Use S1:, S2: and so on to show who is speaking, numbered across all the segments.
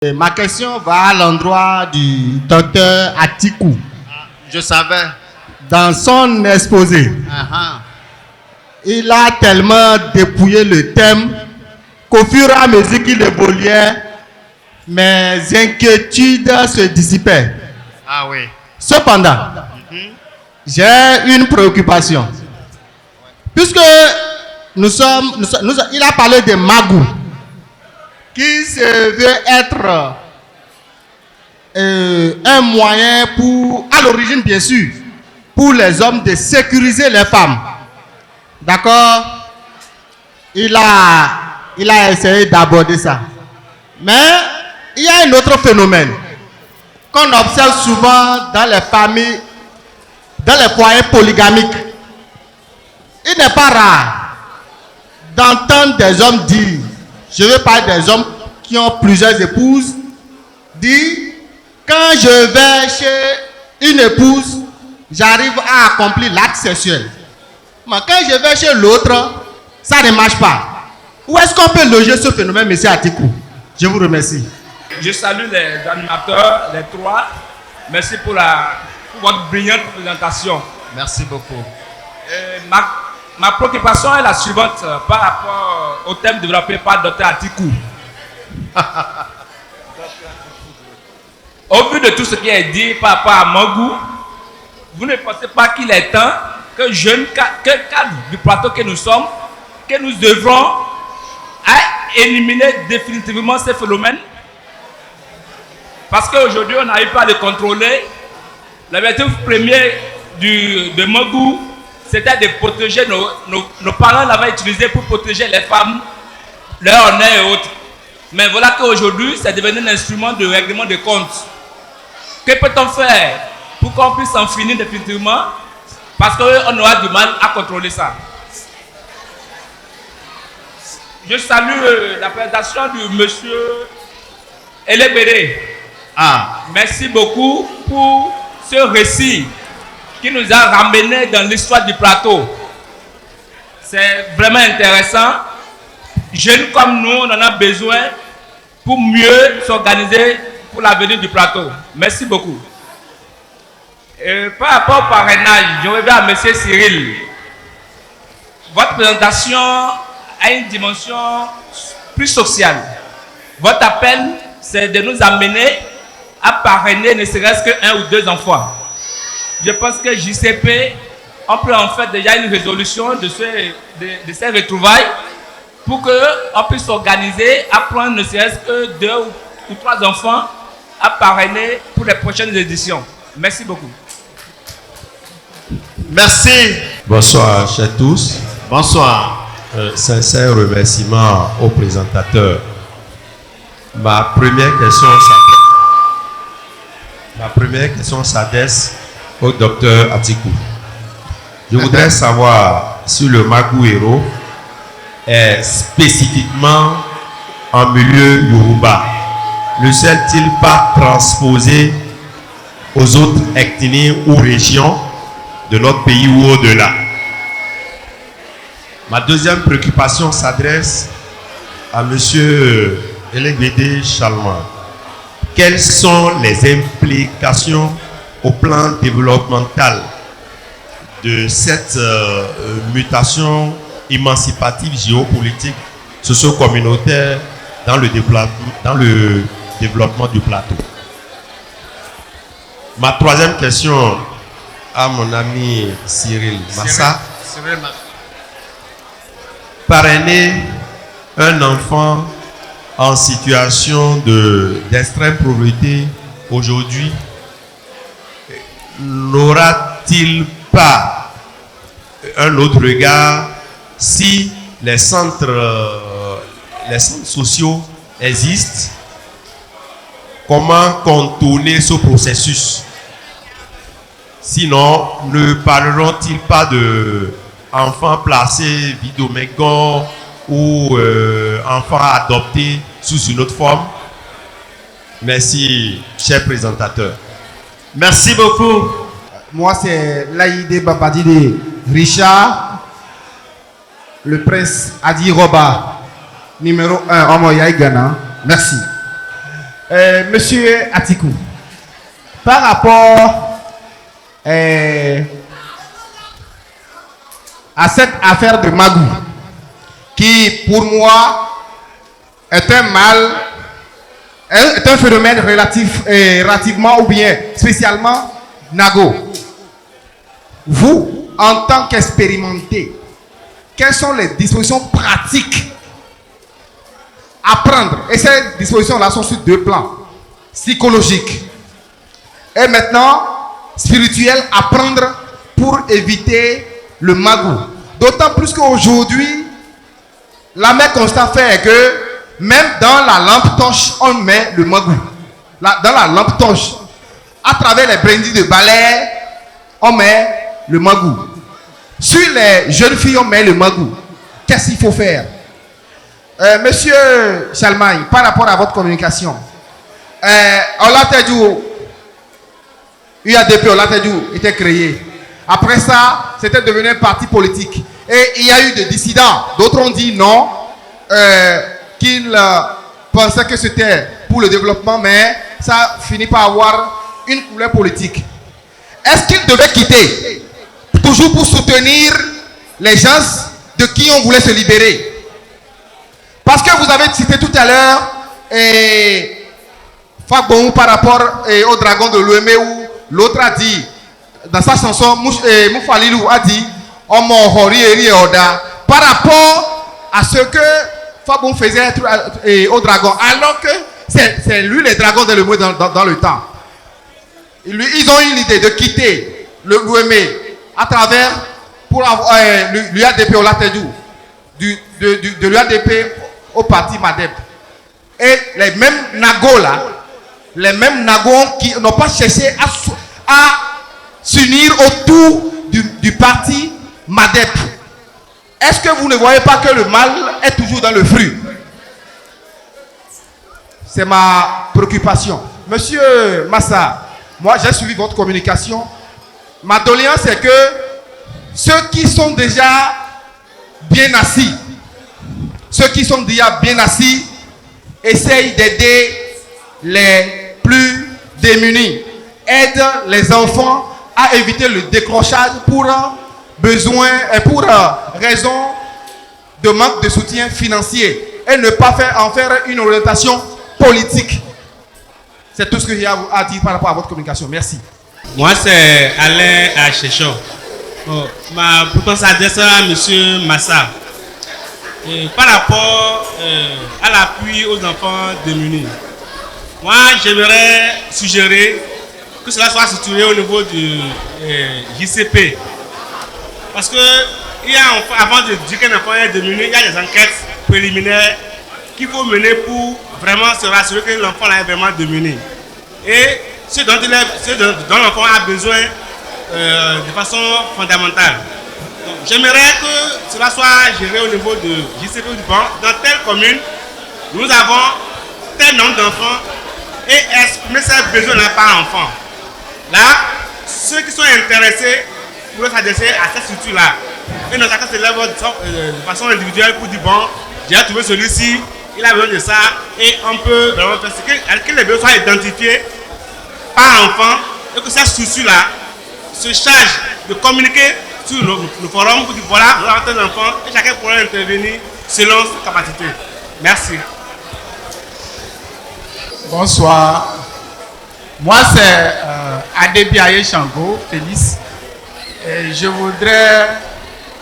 S1: Et ma question va à l'endroit du docteur Atikou.
S2: Je savais.
S1: Dans son exposé, il a tellement dépouillé le thème qu'au fur et à mesure qu'il évoluait, mes inquiétudes se dissipaient.
S2: Ah oui.
S1: Cependant, j'ai une préoccupation. Puisque il a parlé de Magou, qui se veut être un moyen pour, à l'origine bien sûr, pour les hommes de sécuriser les femmes. D'accord? Il a essayé d'aborder ça. Mais il y a un autre phénomène qu'on observe souvent dans les familles, dans les foyers polygamiques. Il n'est pas rare d'entendre des hommes dire, je veux parler des hommes qui ont plusieurs épouses, dire, quand je vais chez une épouse, j'arrive à accomplir l'acte sexuel. Mais quand je vais chez l'autre, ça ne marche pas. Où est-ce qu'on peut loger ce phénomène, M. Atikou? Je vous remercie.
S3: Je salue les animateurs, les trois. Merci pour votre brillante présentation.
S2: Merci beaucoup.
S3: Ma préoccupation est la suivante par rapport au thème développé par Dr Atikou. Au vu de tout ce qui est dit par rapport à Magou, vous ne pensez pas qu'il est temps que jeunes cadres du plateau que nous sommes, que nous devrons éliminer définitivement ces phénomènes? Parce qu'aujourd'hui, on n'arrive pas à les contrôler. L'objectif premier de Magou, c'était de protéger nos parents l'avaient utilisé pour protéger les femmes, leur honneur et autres. Mais voilà qu'aujourd'hui, c'est devenu un instrument de règlement de comptes. Que peut-on faire pour qu'on puisse en finir définitivement? Parce qu'on aura du mal à contrôler ça. Je salue la présentation du monsieur Elebere. Merci beaucoup pour ce récit qui nous a ramenés dans l'histoire du plateau. C'est vraiment intéressant. Jeunes comme nous, on en a besoin pour mieux s'organiser pour l'avenir du plateau. Merci beaucoup. Par rapport au parrainage, je reviens à M. Cyril. Votre présentation a une dimension plus sociale. Votre appel, c'est de nous amener à parrainer ne serait-ce qu'un ou deux enfants. Je pense que JCP, on peut en faire déjà une résolution de ces retrouvailles pour qu'on puisse s'organiser à prendre ne serait-ce que deux ou trois enfants à parrainer pour les prochaines éditions. Merci beaucoup.
S2: Merci.
S4: Bonsoir, chers tous.
S2: Bonsoir.
S4: Sincère remerciement au présentateur. Ma première question s'adresse au docteur Atikou. Je voudrais savoir si le Magou Héros est spécifiquement en milieu Yoruba. Ne s'est-il pas transposé aux autres ethnies ou régions de notre pays ou au-delà? Ma deuxième préoccupation s'adresse à M. Elegbede Chalman. Quelles sont les implications au plan développemental de cette mutation émancipative géopolitique socio-communautaire dans le développement du plateau? Ma troisième question à mon ami Cyril Massa. Parrainer un enfant en situation d'extrême pauvreté aujourd'hui, n'aura-t-il pas un autre regard si les centres sociaux existent? Comment contourner ce processus? Sinon, ne parleront-ils pas de enfants placés vidomégon ou enfants adoptés sous une autre forme? Merci, cher présentateur.
S2: Merci beaucoup.
S5: Moi, c'est Laïdé Babadi de Richard, le prince Adi Roba, numéro 1, Omoyaï Ghana. Merci. Monsieur Atikou, par rapport à cette affaire de Magou, qui pour moi est un mal, est un phénomène relativement ou bien spécialement Nago. Vous, en tant qu'expérimenté, quelles sont les dispositions pratiques à prendre? Et ces dispositions-là sont sur deux plans, psychologique et maintenant spirituel, à prendre pour éviter le magou. D'autant plus qu'aujourd'hui, la même constat fait est que même dans la lampe torche, on met le magou. Dans la lampe torche, à travers les brindilles de balai, on met le magou. Sur les jeunes filles, on met le magou. Qu'est-ce qu'il faut faire? Monsieur Chalmagne, par rapport à votre communication, Olatedjou, UADP Olatedjou était créé. Après ça, c'était devenu un parti politique. Et il y a eu des dissidents. D'autres ont dit non, qu'ils pensaient que c'était pour le développement, mais ça finit par avoir une couleur politique. Est-ce qu'ils devaient quitter, toujours pour soutenir les gens de qui on voulait se libérer? Parce que vous avez cité tout à l'heure Fabon par rapport au dragon de l'OME, où l'autre a dit, dans sa chanson, Moufalilou a dit, par rapport à ce que Fabon faisait au dragon, alors que c'est lui le dragon de l'OME dans le temps. Ils ont eu l'idée de quitter l'OME à travers, pour avoir l'UADP au Latedjou, de l'UADP au parti MADEP. Et les mêmes Nago là, les mêmes Nago qui n'ont pas cherché à s'unir autour du parti MADEP. Est-ce que vous ne voyez pas que le mal est toujours dans le fruit? C'est ma préoccupation. Monsieur Massa, moi j'ai suivi votre communication. Ma doléance est que ceux qui sont déjà bien assis, essayent d'aider les plus démunis, aident les enfants à éviter le décrochage pour raison de manque de soutien financier et ne pas en faire une orientation politique. C'est tout ce que j'ai à dire par rapport à votre communication. Merci.
S6: Moi, c'est Alain Achechon. Ma réponse s'adresse à M. Massa. Par rapport à l'appui aux enfants démunis, moi j'aimerais suggérer que cela soit structuré au niveau du JCP. Parce que avant de dire qu'un enfant est démuni, il y a des enquêtes préliminaires qu'il faut mener pour vraiment se rassurer que l'enfant est vraiment démuni. Et ce dont l'enfant a besoin de façon fondamentale. J'aimerais que cela soit géré au niveau de JCP du Ban. Dans telle commune, nous avons tel nombre d'enfants et exprimer ces besoins-là par enfant. Là, ceux qui sont intéressés pourraient s'adresser à cette structure-là. Et nos acteurs se lèvent de façon individuelle pour dire bon, j'ai trouvé celui-ci, il a besoin de ça, et on peut vraiment faire ce que les besoins soient identifiés par enfant et que cette structure-là se charge de communiquer sur le forum pour dire voilà, nous avons un enfant et chacun pourra intervenir selon sa capacité. Merci.
S7: Bonsoir. Moi, c'est Adebiaye Chango, Félix. Et je voudrais,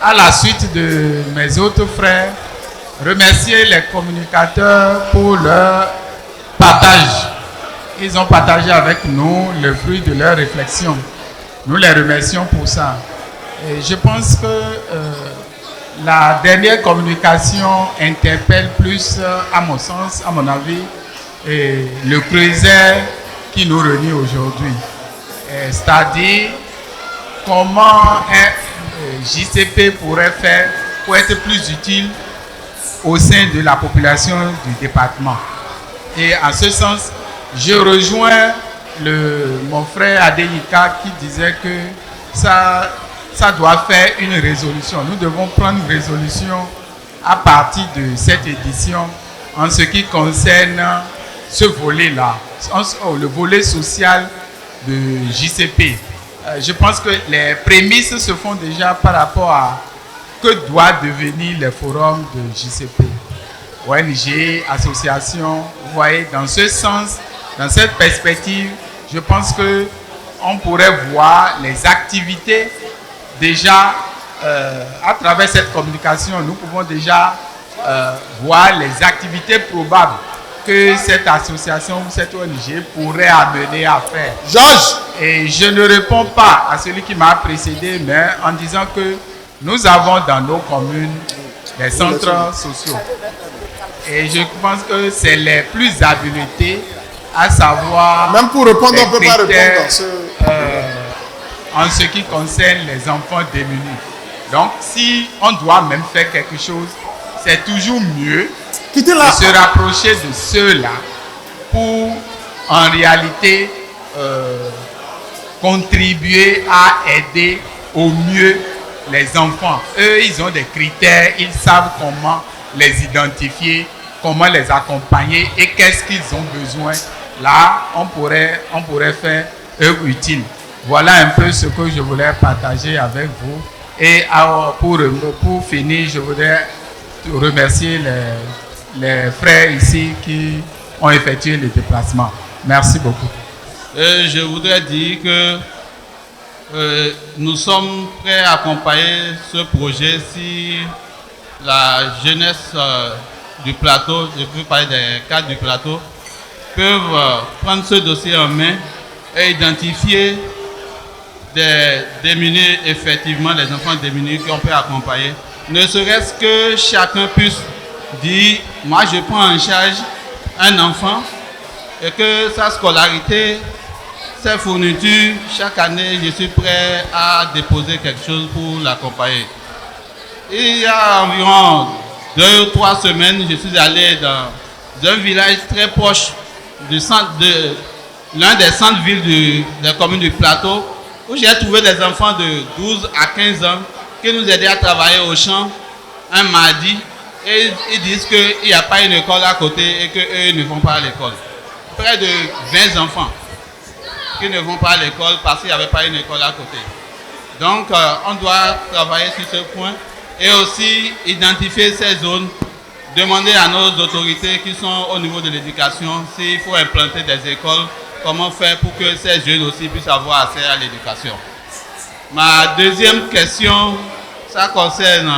S7: à la suite de mes autres frères, remercier les communicateurs pour leur partage. Ils ont partagé avec nous le fruit de leur réflexion. Nous les remercions pour ça. Et je pense que la dernière communication interpelle plus, à mon sens, à mon avis, le creuset qui nous réunit aujourd'hui. C'est-à-dire comment un JCP pourrait faire pour être plus utile au sein de la population du département. Et en ce sens, je rejoins mon frère Adeyika qui disait que ça doit faire une résolution. Nous devons prendre une résolution à partir de cette édition en ce qui concerne ce volet-là, le volet social de JCP. Je pense que les prémices se font déjà par rapport à que doit devenir le forum de JCP. ONG, association, vous voyez, dans ce sens, dans cette perspective, je pense que on pourrait voir les activités déjà à travers cette communication. Nous pouvons déjà voir les activités probables que cette association ou cette ONG pourrait amener à faire.
S1: Georges.
S7: Et je ne réponds pas à celui qui m'a précédé, mais en disant que nous avons dans nos communes des centres sociaux. Et je pense que c'est les plus habilités à savoir...
S1: Même pour répondre,
S7: les
S1: on ne peut pas
S7: critères,
S1: répondre.
S7: en ce qui concerne les enfants démunis. Donc, si on doit même faire quelque chose, c'est toujours mieux de se rapprocher de ceux-là pour, en réalité, contribuer à aider au mieux les enfants. Eux, ils ont des critères, ils savent comment les identifier, comment les accompagner et qu'est-ce qu'ils ont besoin. Là, on pourrait faire œuvre utile. Voilà un peu ce que je voulais partager avec vous. Et pour finir, je voudrais remercier les frères ici qui ont effectué le déplacement. Merci beaucoup.
S8: Je voudrais dire que nous sommes prêts à accompagner ce projet si la jeunesse du plateau, je peux parler des cadres du plateau, peuvent prendre ce dossier en main et identifier des démunis, effectivement, les enfants démunis qu'on peut accompagner. Ne serait-ce que chacun puisse dire, moi je prends en charge un enfant et que sa scolarité, ses fournitures, chaque année, je suis prêt à déposer quelque chose pour l'accompagner. Il y a environ 2 ou 3 semaines, je suis allé dans un village très proche du centre de l'un des centres-villes de la commune du Plateau, où j'ai trouvé des enfants de 12 à 15 ans qui nous aidaient à travailler au champ un mardi. Et ils disent qu'il n'y a pas une école à côté et qu'eux ne vont pas à l'école. Près de 20 enfants qui ne vont pas à l'école parce qu'il n'y avait pas une école à côté. Donc, on doit travailler sur ce point et aussi identifier ces zones, demander à nos autorités qui sont au niveau de l'éducation s'il faut implanter des écoles, comment faire pour que ces jeunes aussi puissent avoir accès à l'éducation. Ma deuxième question, ça concerne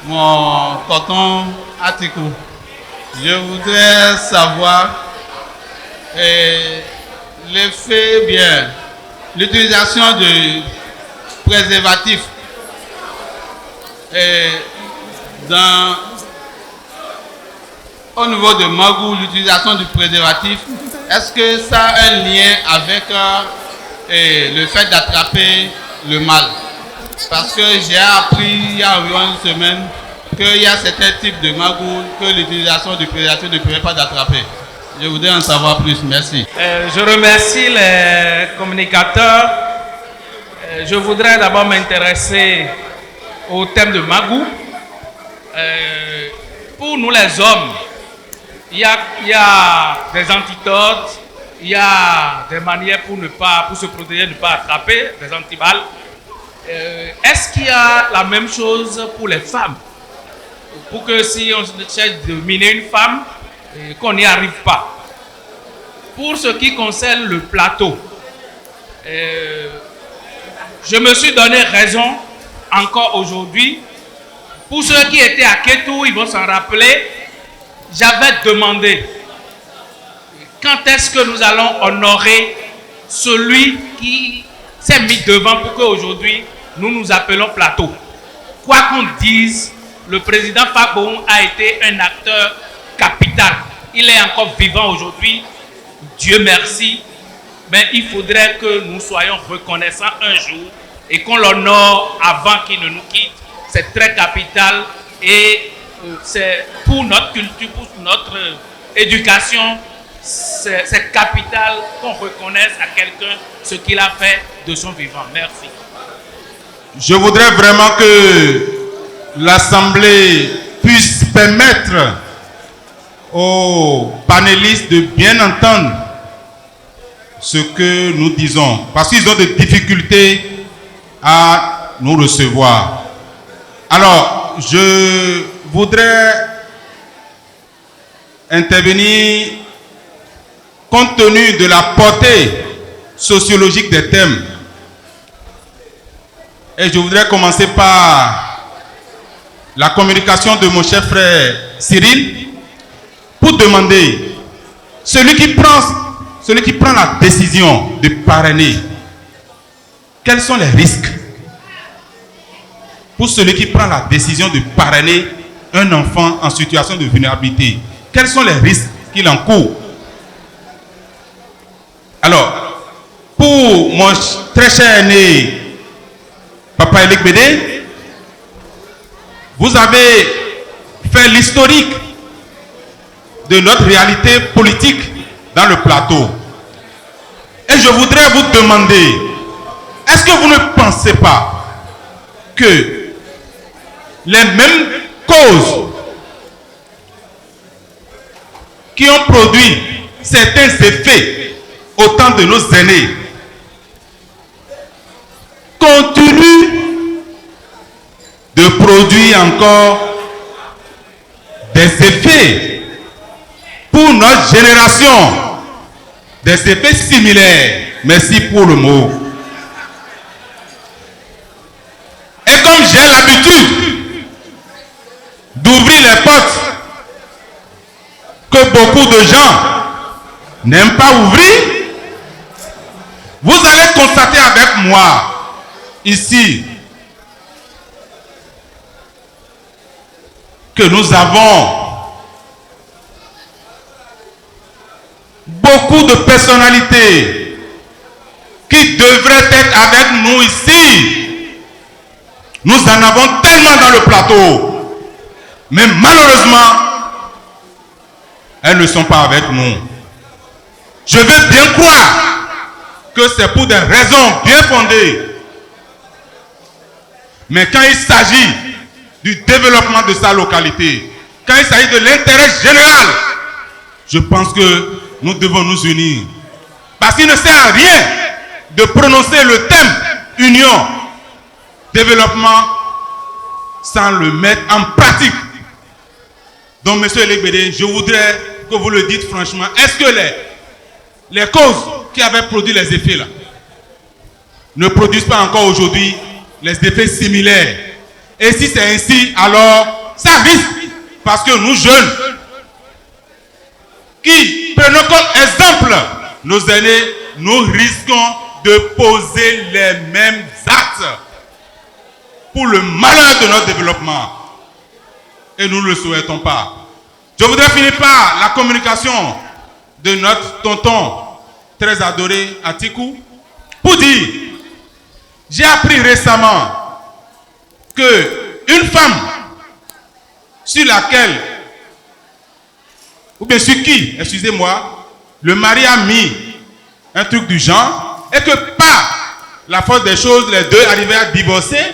S8: mon coton Atikou. Je voudrais savoir l'effet, bien, l'utilisation de préservatifs au niveau de Magou, l'utilisation du préservatif, est-ce que ça a un lien avec le fait d'attraper le mal? Parce que j'ai appris il y a environ une semaine qu'il y a certains types de magouilles que l'utilisation du prédateur ne permet pas d'attraper. Je voudrais en savoir plus. Merci.
S3: Je remercie les communicateurs. Je voudrais d'abord m'intéresser au thème de magou. Pour nous les hommes, il y a des antidotes, il y a des manières pour se protéger, de ne pas attraper, des antiballes. Est-ce qu'il y a la même chose pour les femmes? Pour que si on cherche de miner une femme, qu'on n'y arrive pas. Pour ce qui concerne le plateau, je me suis donné raison encore aujourd'hui. Pour ceux qui étaient à Kétou, ils vont s'en rappeler, j'avais demandé quand est-ce que nous allons honorer celui qui s'est mis devant pour qu'aujourd'hui nous nous appelons plateau. Quoi qu'on dise, le président Faboum a été un acteur capital. Il est encore vivant aujourd'hui, Dieu merci, mais il faudrait que nous soyons reconnaissants un jour et qu'on l'honore avant qu'il ne nous quitte. C'est très capital et c'est pour notre culture, pour notre éducation, c'est capital qu'on reconnaisse à quelqu'un ce qu'il a fait de son vivant. Merci.
S1: Je voudrais vraiment que l'Assemblée puisse permettre
S9: aux panélistes de bien entendre ce que nous disons, parce qu'ils ont des difficultés à nous recevoir. Alors, je voudrais intervenir compte tenu de la portée sociologique des thèmes. Et je voudrais commencer par la communication de mon cher frère Cyril pour demander celui qui prend la décision de parrainer, quels sont les risques pour celui qui prend la décision de parrainer un enfant en situation de vulnérabilité? Quels sont les risques qu'il encourt? Alors, pour mon très cher aîné, Papa Elik Bédé, vous avez fait l'historique de notre réalité politique dans le plateau. Et je voudrais vous demander, est-ce que vous ne pensez pas que les mêmes causes qui ont produit certains effets au temps de nos aînés continuent de produire encore des effets pour notre génération, des effets similaires? Merci pour le mot. Et comme j'ai l'habitude d'ouvrir les portes que beaucoup de gens n'aiment pas ouvrir, vous allez constater avec moi ici que nous avons beaucoup de personnalités qui devraient être avec nous ici. Nous en avons tellement dans le plateau, mais malheureusement, elles ne sont pas avec nous. Je veux bien croire que c'est pour des raisons bien fondées. Mais quand il s'agit du développement de sa localité, quand il s'agit de l'intérêt général, je pense que nous devons nous unir. Parce qu'il ne sert à rien de prononcer le thème union, développement, sans le mettre en pratique. Donc, monsieur Elik Bédé, je voudrais que vous le dites franchement. Est-ce que les causes qui avaient produit les effets là ne produisent pas encore aujourd'hui les effets similaires? Et si c'est ainsi, alors ça risque, parce que nous jeunes, qui prenons comme exemple nos aînés, nous risquons de poser les mêmes actes pour le malheur de notre développement. Et nous ne le souhaitons pas. Je voudrais finir par la communication de notre tonton très adoré Atikou pour dire, j'ai appris récemment que une femme sur laquelle, ou bien sur qui, excusez-moi, le mari a mis un truc du genre, et que par la force des choses, les deux arrivaient à divorcer,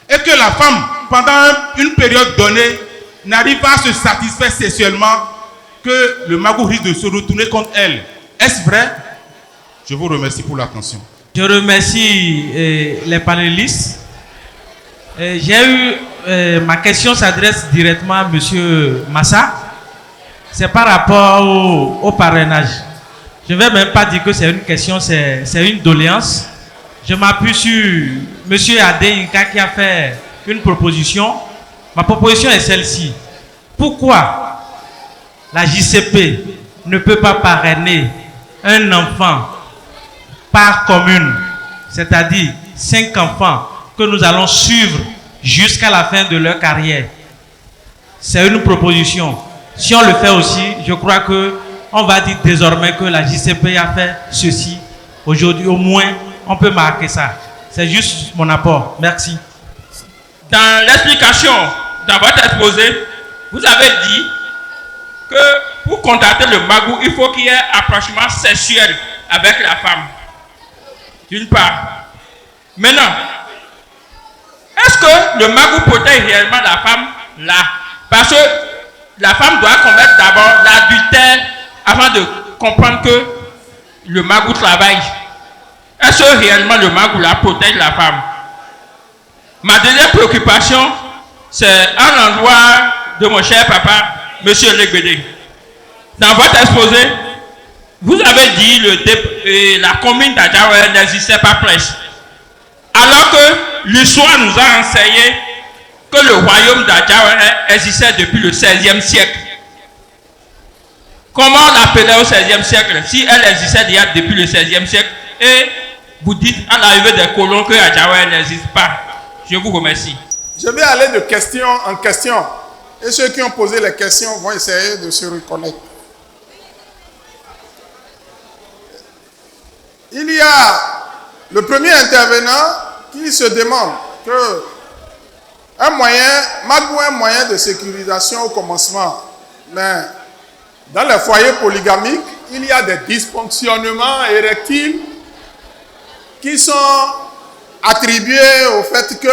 S9: et que la femme, pendant une période donnée, n'arrive pas à se satisfaire sexuellement, que le magou risque de se retourner contre elle. Est-ce vrai? Je vous remercie pour l'attention.
S10: Je remercie les panélistes. Ma question s'adresse directement à M. Massa. C'est par rapport au parrainage. Je ne vais même pas dire que c'est une question, c'est une doléance. Je m'appuie sur M. Adé Inka qui a fait une proposition. Ma proposition est celle-ci. Pourquoi la JCP ne peut pas parrainer un enfant par commune, c'est-à-dire 5 enfants que nous allons suivre jusqu'à la fin de leur carrière? C'est une proposition. Si on le fait aussi, je crois que on va dire désormais que la JCP a fait ceci. Aujourd'hui, au moins, on peut marquer ça. C'est juste mon apport. Merci.
S3: Dans l'explication, dans votre exposé, vous avez dit que pour contacter le magou, il faut qu'il y ait un approchement sexuel avec la femme. D'une part. Maintenant, est-ce que le magou protège réellement la femme là? Parce que la femme doit commettre d'abord l'adultère avant de comprendre que le magou travaille. Est-ce que réellement le magou la protège la femme? Ma deuxième préoccupation, c'est un endroit de mon cher papa, M. Legbede. Dans votre exposé, vous avez dit la commune d'Adjaoué n'existait pas presque. Alors que l'histoire nous a enseigné que le royaume d'Adjaoué existait depuis le XVIe siècle. Comment on l'appelait au XVIe siècle si elle existait déjà depuis le XVIe siècle et vous dites à l'arrivée des colons que Adjaoué n'existe pas? Je vous remercie.
S11: Je vais aller de question en question et ceux qui ont posé les questions vont essayer de se reconnaître. Il y a le premier intervenant qui se demande que un moyen de sécurisation au commencement, mais dans les foyers polygamiques, il y a des dysfonctionnements érectiles qui sont attribués au fait que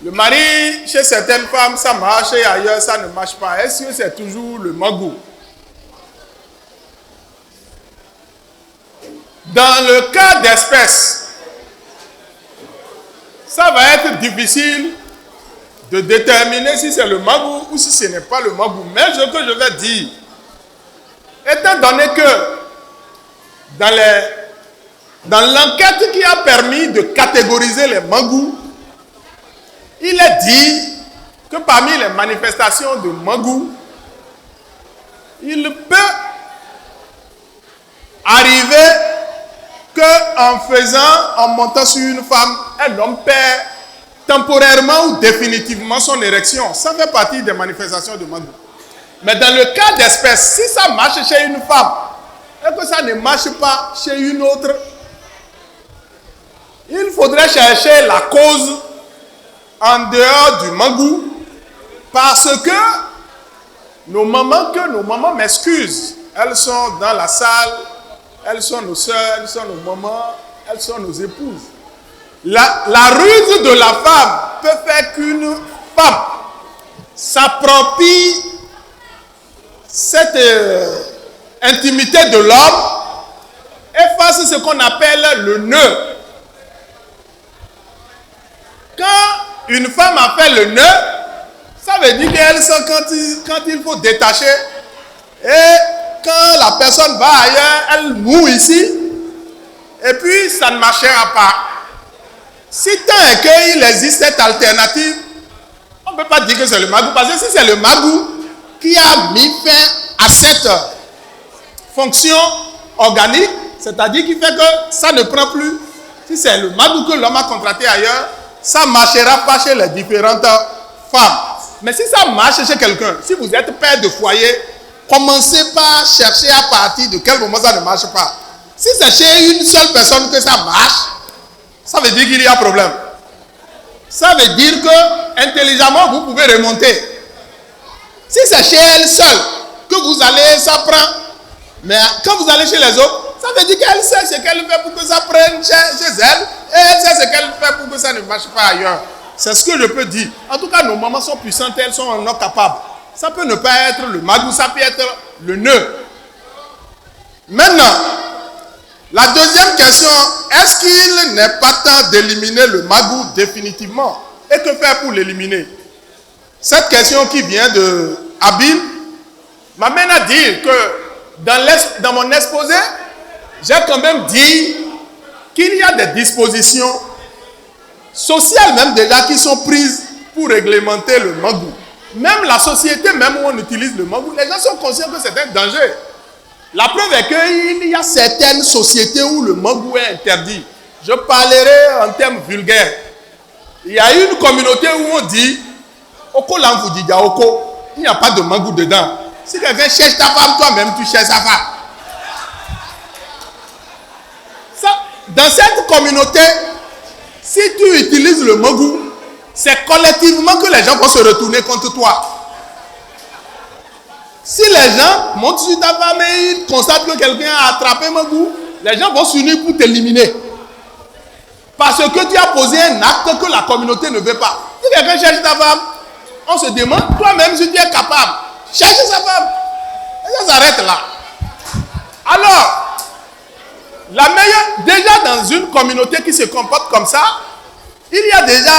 S11: le mari, chez certaines femmes, ça marche et ailleurs, ça ne marche pas. Est-ce que c'est toujours le magou? Dans le cas d'espèce, ça va être difficile de déterminer si c'est le magou ou si ce n'est pas le magou. Mais ce que je vais dire, étant donné que dans l'enquête qui a permis de catégoriser les magous, il est dit que parmi les manifestations de magou, il peut arriver qu'en montant sur une femme, un homme perd temporairement ou définitivement son érection. Ça fait partie des manifestations de magou. Mais dans le cas d'espèce, si ça marche chez une femme et que ça ne marche pas chez une autre, il faudrait chercher la cause en dehors du magou, parce que nos mamans m'excusent, elles sont dans la salle, elles sont nos soeurs, elles sont nos mamans, elles sont nos épouses. La ruse de la femme peut faire qu'une femme s'approprie cette intimité de l'homme et fasse ce qu'on appelle le nœud. Quand une femme a fait le nœud, ça veut dire qu'elle sent quand il faut détacher. Et quand la personne va ailleurs, elle noue ici. Et puis, ça ne marchera pas. Si tant est qu'il existe cette alternative, on ne peut pas dire que c'est le magou. Parce que si c'est le magou qui a mis fin à cette fonction organique, c'est-à-dire qui fait que ça ne prend plus. Si c'est le magou que l'homme a contracté ailleurs, ça ne marchera pas chez les différentes femmes. Mais si ça marche chez quelqu'un, si vous êtes père de foyer, commencez par chercher à partir de quel moment ça ne marche pas. Si c'est chez une seule personne que ça marche, ça veut dire qu'il y a problème. Ça veut dire que intelligemment, vous pouvez remonter. Si c'est chez elle seule que vous allez, ça prend. Mais quand vous allez chez les autres, ça veut dire qu'elle sait ce qu'elle fait pour que ça prenne chez elle. Et elle sait ce qu'elle fait pour que ça ne marche pas ailleurs. C'est ce que je peux dire. En tout cas, nos mamans sont puissantes, elles sont en capables. Ça peut ne pas être le magou, ça peut être le nœud. Maintenant, la deuxième question, est-ce qu'il n'est pas temps d'éliminer le magou définitivement? Et que faire pour l'éliminer? Cette question qui vient de Abil m'amène à dire que dans mon exposé, j'ai quand même dit qu'il y a des dispositions sociales même déjà qui sont prises pour réglementer le magou. Même la société, même où on utilise le magou, les gens sont conscients que c'est un danger. La preuve est qu'il y a certaines sociétés où le magou est interdit. Je parlerai en termes vulgaires. Il y a une communauté où on dit Oko l'envoudidja Oko, il n'y a pas de magou dedans. Si quelqu'un cherche ta femme, toi-même tu cherches sa femme. Ça, dans cette communauté, si tu utilises le magou, c'est collectivement que les gens vont se retourner contre toi. Si les gens montent sur ta femme et ils constatent que quelqu'un a attrapé magou, les gens vont s'unir pour t'éliminer. Parce que tu as posé un acte que la communauté ne veut pas. Si quelqu'un cherche ta femme, On se demande, toi-même, si tu es capable, cherche sa femme. Et ça s'arrête là. Alors, la meilleure, déjà dans une communauté qui se comporte comme ça, il y a déjà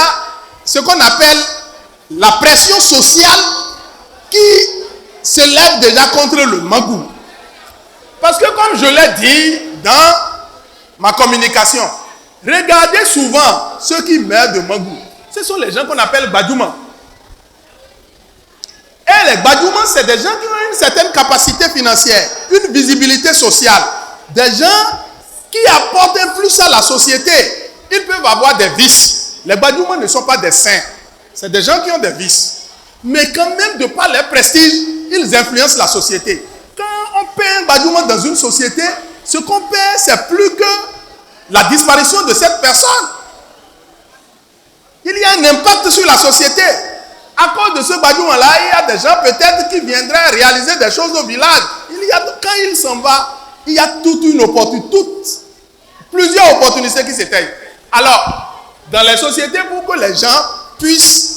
S11: ce qu'on appelle la pression sociale qui se lève déjà contre le magou. Parce que comme je l'ai dit dans ma communication, regardez souvent ceux qui meurent de magou. Ce sont les gens qu'on appelle badjoumans. Et les badjoumans, c'est des gens qui ont une certaine capacité financière, une visibilité sociale. Des gens qui apportent un plus à la société. Ils peuvent avoir des vices. Les badjoumans ne sont pas des saints. C'est des gens qui ont des vices. Mais quand même, de par leur prestige, ils influencent la société. Quand on paie un badjouman dans une société, ce qu'on paie, c'est plus que la disparition de cette personne. Il y a un impact sur la société. À cause de ce badjouman-là, il y a des gens peut-être qui viendraient réaliser des choses au village. Quand il s'en va, il y a toute une opportunité, plusieurs opportunités qui s'éteignent. Alors, dans les sociétés, pour que les gens puissent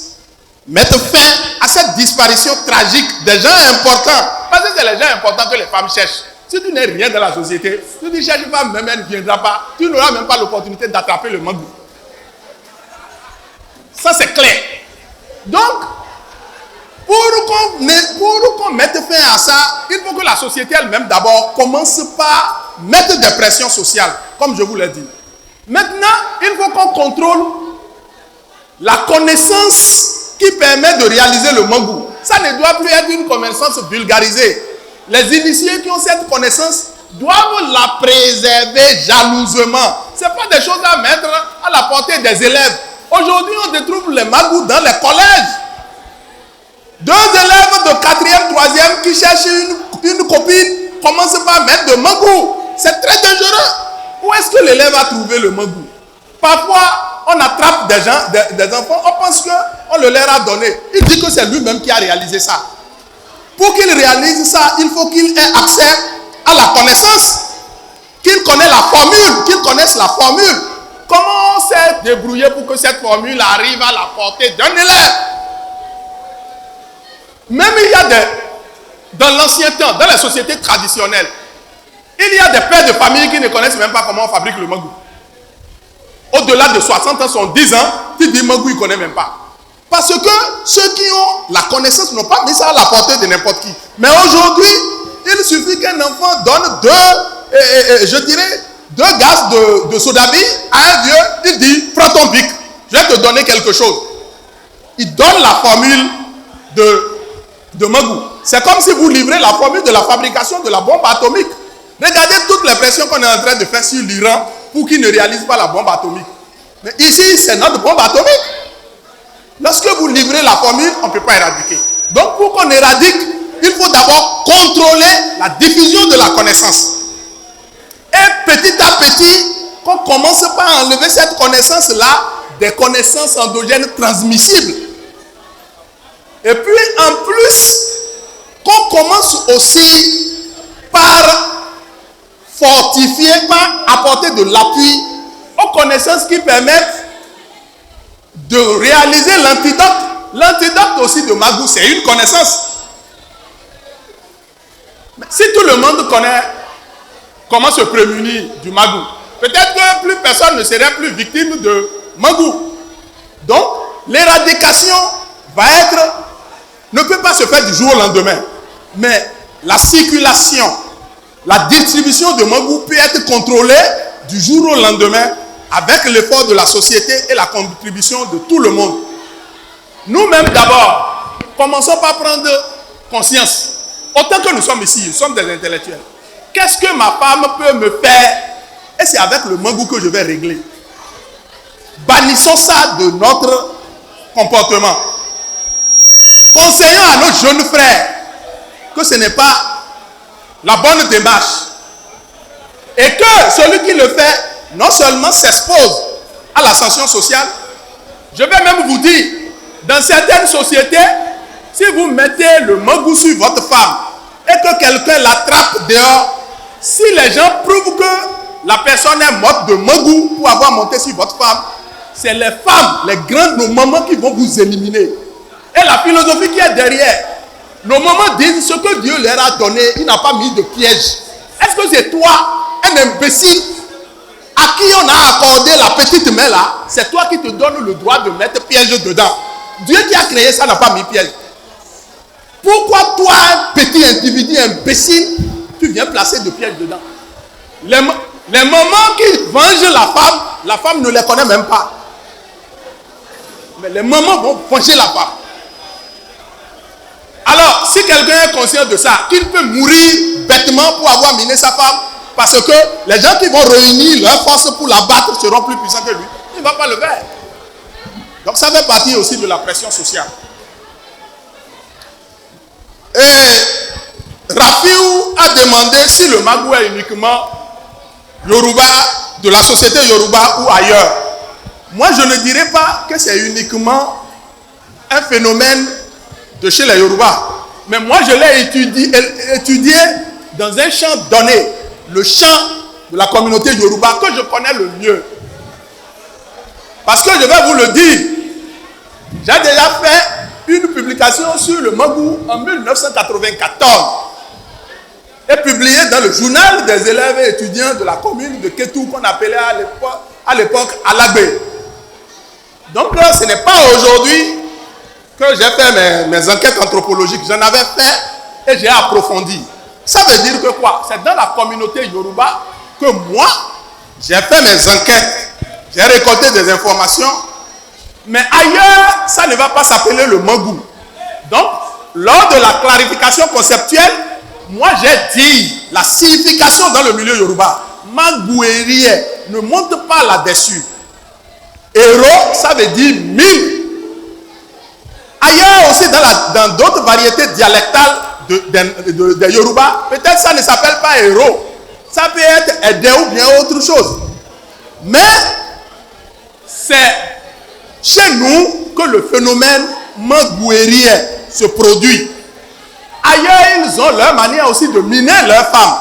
S11: mettre fin à cette disparition tragique des gens importants, parce que c'est les gens importants que les femmes cherchent. Si tu n'es rien dans la société, tu ne cherches pas, même elle ne viendra pas, tu n'auras même pas l'opportunité d'attraper le magou. Ça, c'est clair. Donc, pour qu'on mette fin à ça, il faut que la société elle-même d'abord commence par mettre des pressions sociales, comme je vous l'ai dit. Maintenant, il faut qu'on contrôle la connaissance qui permet de réaliser le magou. Ça ne doit plus être une connaissance vulgarisée. Les initiés qui ont cette connaissance doivent la préserver jalousement. Ce n'est pas des choses à mettre à la portée des élèves. Aujourd'hui, on retrouve les magous dans les collèges. 2 élèves de 4e, 3e qui cherchent une copine commencent par mettre de magou. C'est très dangereux. Où est-ce que l'élève a trouvé le magou? Parfois, on attrape des gens, des enfants, on pense qu'on le leur a donné. Il dit que c'est lui-même qui a réalisé ça. Pour qu'il réalise ça, il faut qu'il ait accès à la connaissance, qu'il connaisse la formule, qu'il connaisse la formule. Comment on s'est débrouillé pour que cette formule arrive à la portée d'un élève? Même il y a dans l'ancien temps, dans les sociétés traditionnelles, il y a des pères de famille qui ne connaissent même pas comment on fabrique le magou. Au-delà de 60 ans, 70 ans, tu dis magou, il ne connaît même pas. Parce que ceux qui ont la connaissance n'ont pas mis ça à la portée de n'importe qui. Mais aujourd'hui, il suffit qu'un enfant donne deux gaz de sodabi à un vieux, il dit, prends ton bic, je vais te donner quelque chose. Il donne la formule de magou. C'est comme si vous livrez la formule de la fabrication de la bombe atomique. Regardez toutes les pressions qu'on est en train de faire sur l'Iran pour qu'il ne réalise pas la bombe atomique. Mais ici, c'est notre bombe atomique. Lorsque vous livrez la formule, on ne peut pas éradiquer. Donc, pour qu'on éradique, il faut d'abord contrôler la diffusion de la connaissance. Et petit à petit, qu'on commence par enlever cette connaissance-là, des connaissances endogènes transmissibles. Et puis, en plus, qu'on commence aussi par fortifier, par apporter de l'appui aux connaissances qui permettent de réaliser l'antidote. L'antidote aussi de magou, c'est une connaissance. Mais si tout le monde connaît comment se prémunir du magou, peut-être que plus personne ne serait plus victime de magou. Donc, l'éradication ne peut pas se faire du jour au lendemain. Mais la circulation, la distribution de magou peut être contrôlée du jour au lendemain avec l'effort de la société et la contribution de tout le monde. Nous-mêmes d'abord, commençons par prendre conscience. Autant que nous sommes ici, nous sommes des intellectuels. Qu'est-ce que ma femme peut me faire? Et c'est avec le magou que je vais régler. Bannissons ça de notre comportement. Conseillons à nos jeunes frères que ce n'est pas la bonne démarche. Et que celui qui le fait, non seulement s'expose à la sanction sociale, je vais même vous dire, dans certaines sociétés, si vous mettez le magou sur votre femme et que quelqu'un l'attrape dehors, si les gens prouvent que la personne est morte de magou pour avoir monté sur votre femme, c'est les femmes, les grandes, nos mamans qui vont vous éliminer. Et la philosophie qui est derrière. Nos mamans disent ce que Dieu leur a donné, il n'a pas mis de piège. Est-ce que c'est toi, un imbécile, à qui on a accordé la petite main là, c'est toi qui te donnes le droit de mettre piège dedans? Dieu qui a créé ça n'a pas mis piège. Pourquoi toi, un petit individu imbécile, tu viens placer de pièges dedans? Les mamans qui vengent la femme ne les connaît même pas. Mais les mamans vont venger la femme. Alors, si quelqu'un est conscient de ça, qu'il peut mourir bêtement pour avoir miné sa femme, parce que les gens qui vont réunir leurs forces pour la battre seront plus puissants que lui, il ne va pas le faire. Donc ça fait partie aussi de la pression sociale. Et Rafiou a demandé si le magou est uniquement Yoruba, de la société Yoruba ou ailleurs. Moi, je ne dirais pas que c'est uniquement un phénomène de chez les Yoruba. Mais moi, je l'ai étudié dans un champ donné, le champ de la communauté Yoruba, que je connais le mieux. Parce que je vais vous le dire, j'ai déjà fait une publication sur le magou en 1994 et publié dans le journal des élèves et étudiants de la commune de Kétou qu'on appelait à l'époque Alagbe. Donc ce n'est pas aujourd'hui que j'ai fait mes enquêtes anthropologiques. J'en avais fait et j'ai approfondi. Ça veut dire que quoi? C'est dans la communauté Yoruba que moi, j'ai fait mes enquêtes. J'ai récolté des informations. Mais ailleurs, ça ne va pas s'appeler le mangou. Donc, lors de la clarification conceptuelle, moi j'ai dit la signification dans le milieu Yoruba. Mangouerie ne monte pas là-dessus. Héros, ça veut dire 1000. Ailleurs aussi, dans d'autres variétés dialectales de Yoruba, peut-être ça ne s'appelle pas héros. Ça peut être aidé ou bien autre chose. Mais c'est chez nous que le phénomène mangouerie se produit. Ailleurs, ils ont leur manière aussi de miner leurs femmes.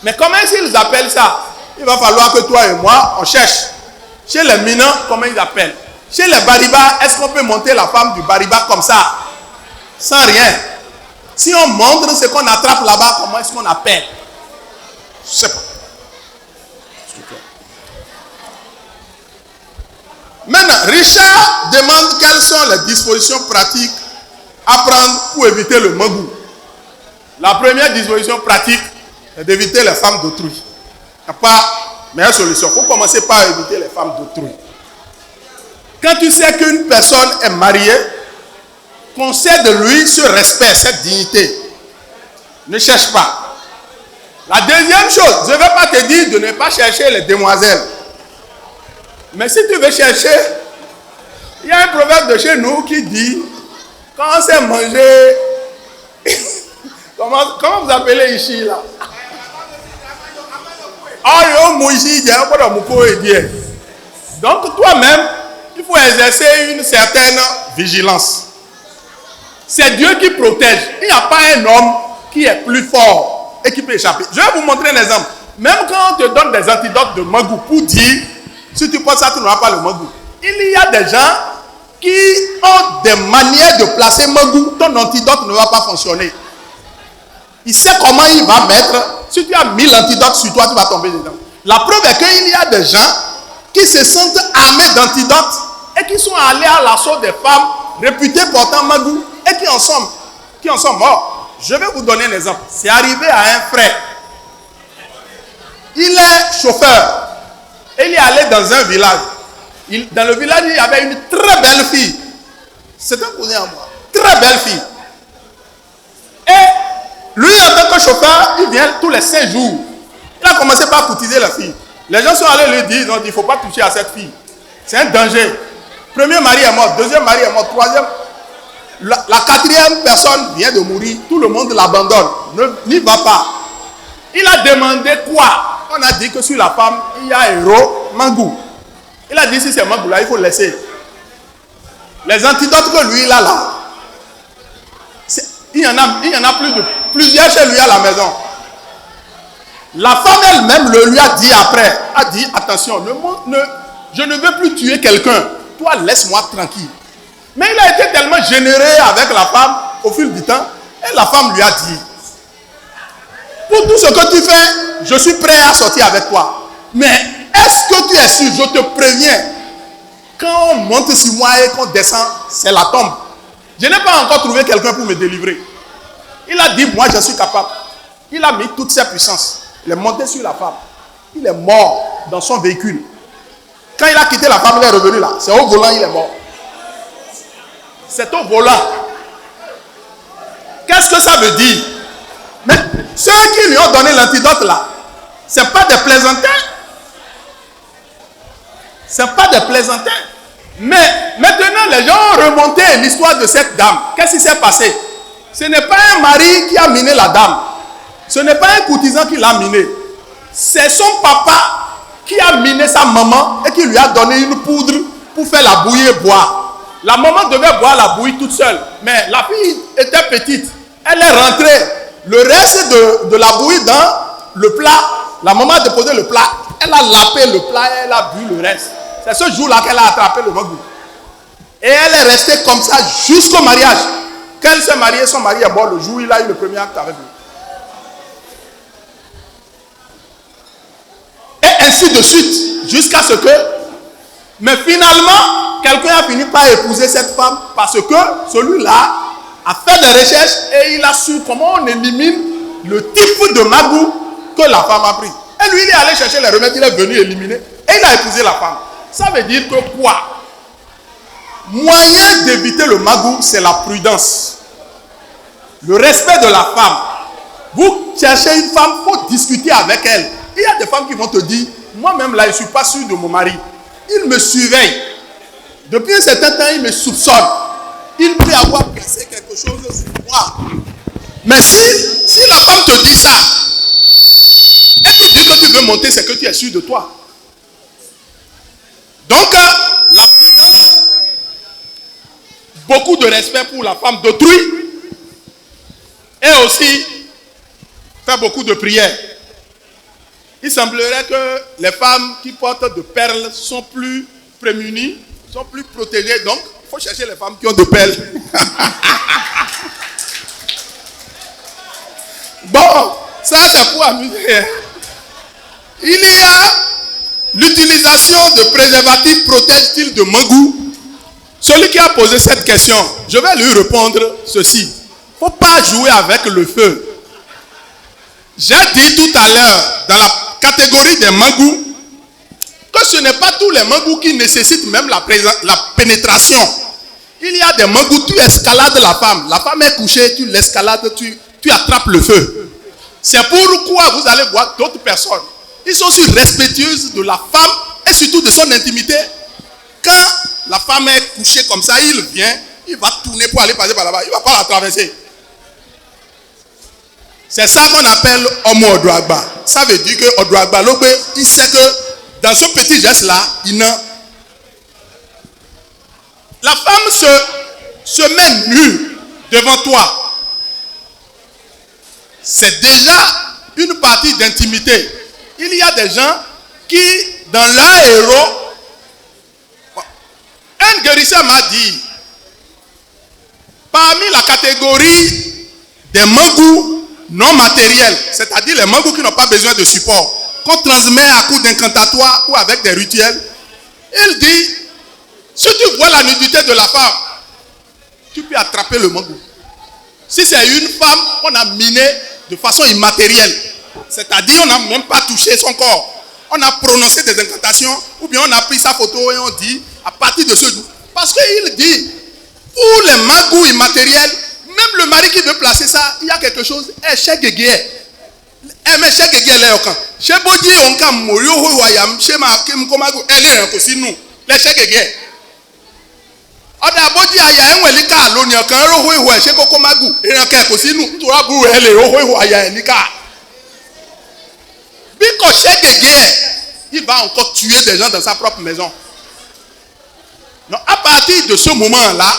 S11: Mais comment ils appellent ça? Il va falloir que toi et moi, on cherche. Chez les minants, comment ils appellent? Chez les baribas, est-ce qu'on peut monter la femme du bariba comme ça? Sans rien. Si on montre ce qu'on attrape là-bas, comment est-ce qu'on appelle? Je ne sais pas. Maintenant, Richard demande quelles sont les dispositions pratiques à prendre pour éviter le mangou. La première disposition pratique est d'éviter les femmes d'autrui. Il n'y a pas meilleure solution. Il faut commencer par éviter les femmes d'autrui. Quand tu sais qu'une personne est mariée, concède de lui ce respect, cette dignité. Ne cherche pas. La deuxième chose, je ne vais pas te dire de ne pas chercher les demoiselles. Mais si tu veux chercher, il y a un proverbe de chez nous qui dit, quand on sait manger, comment vous appelez ici là? Donc toi-même, il faut exercer une certaine vigilance. C'est Dieu qui protège. Il n'y a pas un homme qui est plus fort et qui peut échapper. Je vais vous montrer un exemple. Même quand on te donne des antidotes de mangou pour dire, si tu penses ça, tu n'auras pas le mangou. Il y a des gens qui ont des manières de placer mangou. Ton antidote ne va pas fonctionner. Il sait comment il va mettre. Si tu as mis l'antidote sur toi, tu vas tomber dedans. La preuve est qu'il y a des gens qui se sentent armés d'antidotes et qui sont allés à l'assaut des femmes réputées portant mangou et qui en sont morts. Je vais vous donner un exemple. C'est arrivé à un frère. Il est chauffeur. Et il est allé dans un village. Dans le village, il y avait une très belle fille. C'est un cousin à moi. Très belle fille. Et lui, en tant que chauffeur, il vient tous les 5 jours. Il a commencé par courtiser la fille. Les gens sont allés lui dire, il ne faut pas toucher à cette fille. C'est un danger. Premier mari est mort, deuxième mari est mort, troisième. La quatrième personne vient de mourir. Tout le monde l'abandonne. N'y va pas. Il a demandé quoi? On a dit que sur la femme, il y a héros, mangou. Il a dit si c'est mangou là, il faut laisser. Les antidotes que lui, il a là. Il y en a plusieurs chez lui à la maison. La femme elle-même le lui a dit après. A dit attention, je ne veux plus tuer quelqu'un. Toi, laisse-moi tranquille. Mais il a été tellement généreux avec la femme au fil du temps. Et la femme lui a dit, pour tout ce que tu fais, je suis prêt à sortir avec toi. Mais est-ce que tu es sûr, je te préviens, quand on monte sur moi et qu'on descend, c'est la tombe. Je n'ai pas encore trouvé quelqu'un pour me délivrer. Il a dit, moi je suis capable. Il a mis toutes ses puissances. Il est monté sur la femme. Il est mort dans son véhicule. Quand il a quitté la femme, il est revenu là. C'est au volant, il est mort. C'est au volant. Qu'est-ce que ça veut dire? Mais ceux qui lui ont donné l'antidote là, ce n'est pas des plaisantins. Ce n'est pas des plaisantins. Mais maintenant, les gens ont remonté l'histoire de cette dame. Qu'est-ce qui s'est passé? Ce n'est pas un mari qui a miné la dame. Ce n'est pas un courtisan qui l'a miné. C'est son papa qui a miné sa maman et qui lui a donné une poudre pour faire la bouillie et boire. La maman devait boire la bouillie toute seule. Mais la fille était petite. Elle est rentrée. Le reste de la bouillie dans le plat, la maman a déposé le plat. Elle a lapé le plat et elle a bu le reste. C'est ce jour-là qu'elle a attrapé le magou. Et elle est restée comme ça jusqu'au mariage. Quand elle s'est mariée, son mari est mort le jour où il a eu le premier acte avec lui. Et ainsi de suite, jusqu'à ce que... Mais finalement, quelqu'un a fini par épouser cette femme parce que celui-là a fait des recherches et il a su comment on élimine le type de magou que la femme a pris. Et lui, il est allé chercher les remèdes, il est venu éliminer et il a épousé la femme. Ça veut dire que quoi? Moyen d'éviter le magou, c'est la prudence. Le respect de la femme. Vous cherchez une femme, il faut discuter avec elle. Il y a des femmes qui vont te dire, moi-même là, je ne suis pas sûr de mon mari. Il me surveille. Depuis un certain temps, il me soupçonne. Il peut avoir placé quelque chose sur moi. Mais si la femme te dit ça, et tu dis que tu veux monter, c'est que tu es sûr de toi. Donc, la prudence, beaucoup de respect pour la femme d'autrui, et aussi faire beaucoup de prières. Il semblerait que les femmes qui portent de perles sont plus prémunies, sont plus protégées. Donc, il faut chercher les femmes qui ont de perles. Bon, ça c'est pour amuser. Il y a l'utilisation de préservatifs protège-t-il de magou? Celui qui a posé cette question, je vais lui répondre ceci. Il ne faut pas jouer avec le feu. J'ai dit tout à l'heure, dans la catégorie des magous, que ce n'est pas tous les magous qui nécessitent même la pénétration. Il y a des magous, tu escalades la femme est couchée, tu l'escalades, tu attrapes le feu. C'est pourquoi vous allez voir d'autres personnes. Ils sont aussi respectueuses de la femme et surtout de son intimité. Quand la femme est couchée comme ça, il vient, il va tourner pour aller passer par là-bas, il ne va pas la traverser. C'est ça qu'on appelle homo odouagba. Ça veut dire que odouagba, il sait que dans ce petit geste-là, il n'a. La femme se met nue devant toi. C'est déjà une partie d'intimité. Il y a des gens qui, dans leur héros, un guérisseur m'a dit, parmi la catégorie des magous non matériels, c'est-à-dire les magous qui n'ont pas besoin de support, qu'on transmet à coups d'incantatoire ou avec des rituels, il dit, si tu vois la nudité de la femme, tu peux attraper le magou. Si c'est une femme qu'on a minée de façon immatérielle, c'est-à-dire on n'a même pas touché son corps, on a prononcé des incantations, ou bien on a pris sa photo et on dit, à partir de ce jour, parce qu'il dit, pour les magous immatériels, même le mari qui veut placer ça, il y a quelque chose, chez Gégé. Mais chez Gégé, chez Bodi, on a Morio, chez Makim, elle est aussi nous, les chez Gégé. Oda Bodi, il y a un welika, l'on y a qu'un roho, chez Kokomagou, et un quelque aussi nous, tu as boué les roho, il y a un nika. Biko chez Gégé, il va encore tuer des gens dans sa propre maison. Donc, à partir de ce moment-là,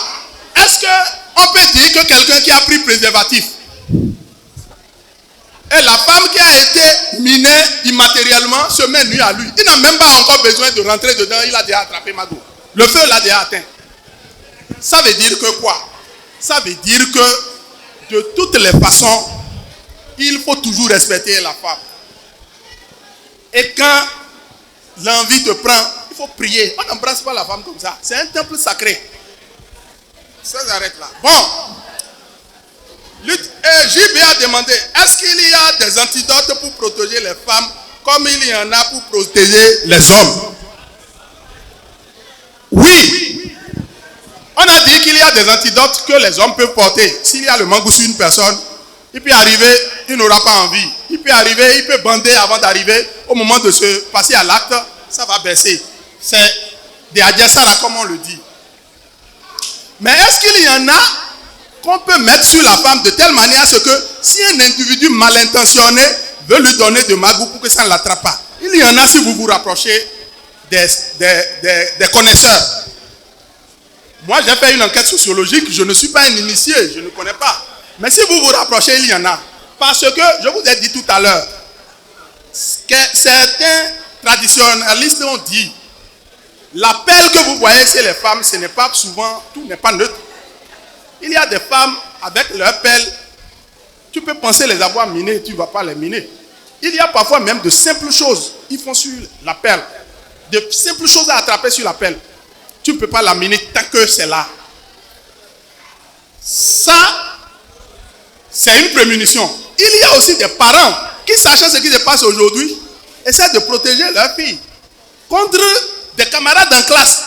S11: est-ce qu'on peut dire que quelqu'un qui a pris préservatif et la femme qui a été minée immatériellement se met nue à lui, il n'a même pas encore besoin de rentrer dedans, il a déjà attrapé Mago. Le feu l'a déjà atteint. Ça veut dire que quoi? Ça veut dire que de toutes les façons, il faut toujours respecter la femme. Et quand l'envie te prend, il faut prier. On n'embrasse pas la femme comme ça. C'est un temple sacré. Ça s'arrête là. Bon. JB a demandé, est-ce qu'il y a des antidotes pour protéger les femmes comme il y en a pour protéger les hommes? Oui. On a dit qu'il y a des antidotes que les hommes peuvent porter. S'il y a le mangou sur une personne, il peut arriver, il n'aura pas envie. Il peut arriver, il peut bander avant d'arriver. Au moment de se passer à l'acte, ça va baisser. C'est des adjacents comme on le dit. Mais est-ce qu'il y en a qu'on peut mettre sur la femme de telle manière à ce que si un individu mal intentionné veut lui donner de magou pour que ça ne l'attrape pas? Il y en a si vous vous rapprochez des connaisseurs. Moi, j'ai fait une enquête sociologique, je ne suis pas un initié, je ne connais pas. Mais si vous vous rapprochez, il y en a. Parce que, je vous ai dit tout à l'heure, que certains traditionnalistes ont dit, l'appel que vous voyez chez les femmes, ce n'est pas souvent, tout n'est pas neutre. Il y a des femmes, avec leur pelle, tu peux penser les avoir minées, tu ne vas pas les miner. Il y a parfois même de simples choses, ils font sur la pelle. De simples choses à attraper sur la pelle. Tu ne peux pas la miner tant que c'est là. Ça, c'est une prémunition. Il y a aussi des parents qui, sachant ce qui se passe aujourd'hui, essaient de protéger leurs filles contre des camarades en classe.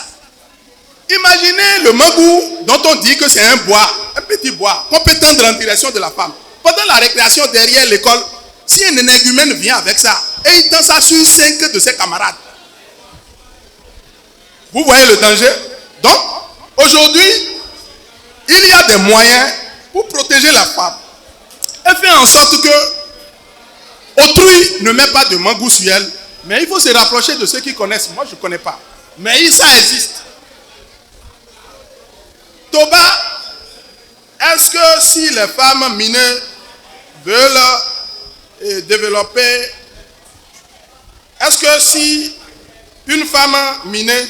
S11: Imaginez le mangou dont on dit que c'est un bois, un petit bois, qu'on peut tendre en direction de la femme. Pendant la récréation derrière l'école, si un énergumène vient avec ça, et il tend ça sur 5 de ses camarades. Vous voyez le danger? Donc, aujourd'hui, il y a des moyens pour protéger la femme. Et faire en sorte que autrui ne met pas de mangou sur elle. Mais il faut se rapprocher de ceux qui connaissent. Moi, je ne connais pas. Mais ça existe. Toba, est-ce que si les femmes mineures veulent développer, est-ce que si une femme minée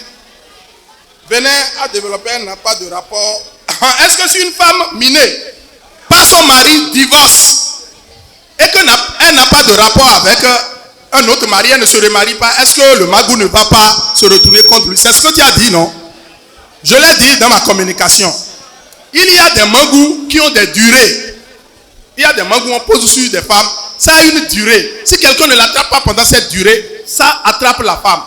S11: venait à développer, elle n'a pas de rapport, est-ce que si une femme minée, par son mari, divorce, et qu'elle n'a pas de rapport avec un autre mari, elle ne se remarie pas, est-ce que le magou ne va pas se retourner contre lui? C'est ce que tu as dit, non? Je l'ai dit dans ma communication. Il y a des mangous qui ont des durées. Il y a des mangous on pose sur des femmes. Ça a une durée. Si quelqu'un ne l'attrape pas pendant cette durée, ça attrape la femme.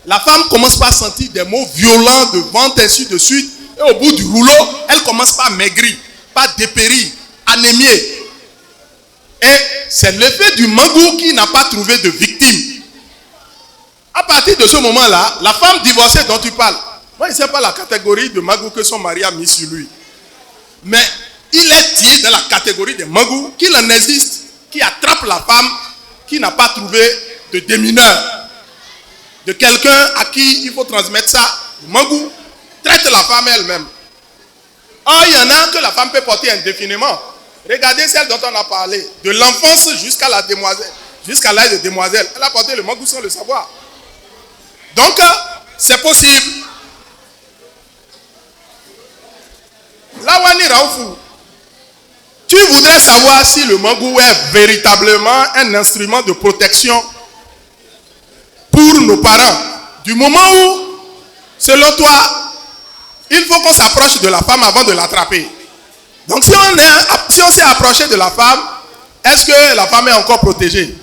S11: La femme commence par sentir des mots violents de ventre, ainsi de suite. Et au bout du rouleau, elle commence par maigrir, par dépérir, anémier. Et c'est l'effet du mangou qui n'a pas trouvé de victime. À partir de ce moment-là, la femme divorcée dont tu parles, moi, il ne sait pas la catégorie de magou que son mari a mis sur lui. Mais il est dit dans la catégorie des magous qu'il en existe qui attrape la femme qui n'a pas trouvé de démineur. De quelqu'un à qui il faut transmettre ça. Le magou traite la femme elle-même. Or, il y en a que la femme peut porter indéfiniment. Regardez celle dont on a parlé. De l'enfance jusqu'à la demoiselle. Jusqu'à l'âge de demoiselle. Elle a porté le magou sans le savoir. Donc, c'est possible. Lawani Raoufou, tu voudrais savoir si le mangou est véritablement un instrument de protection pour nos parents. Du moment où, selon toi, il faut qu'on s'approche de la femme avant de l'attraper. Donc si on s'est approché de la femme, est-ce que la femme est encore protégée?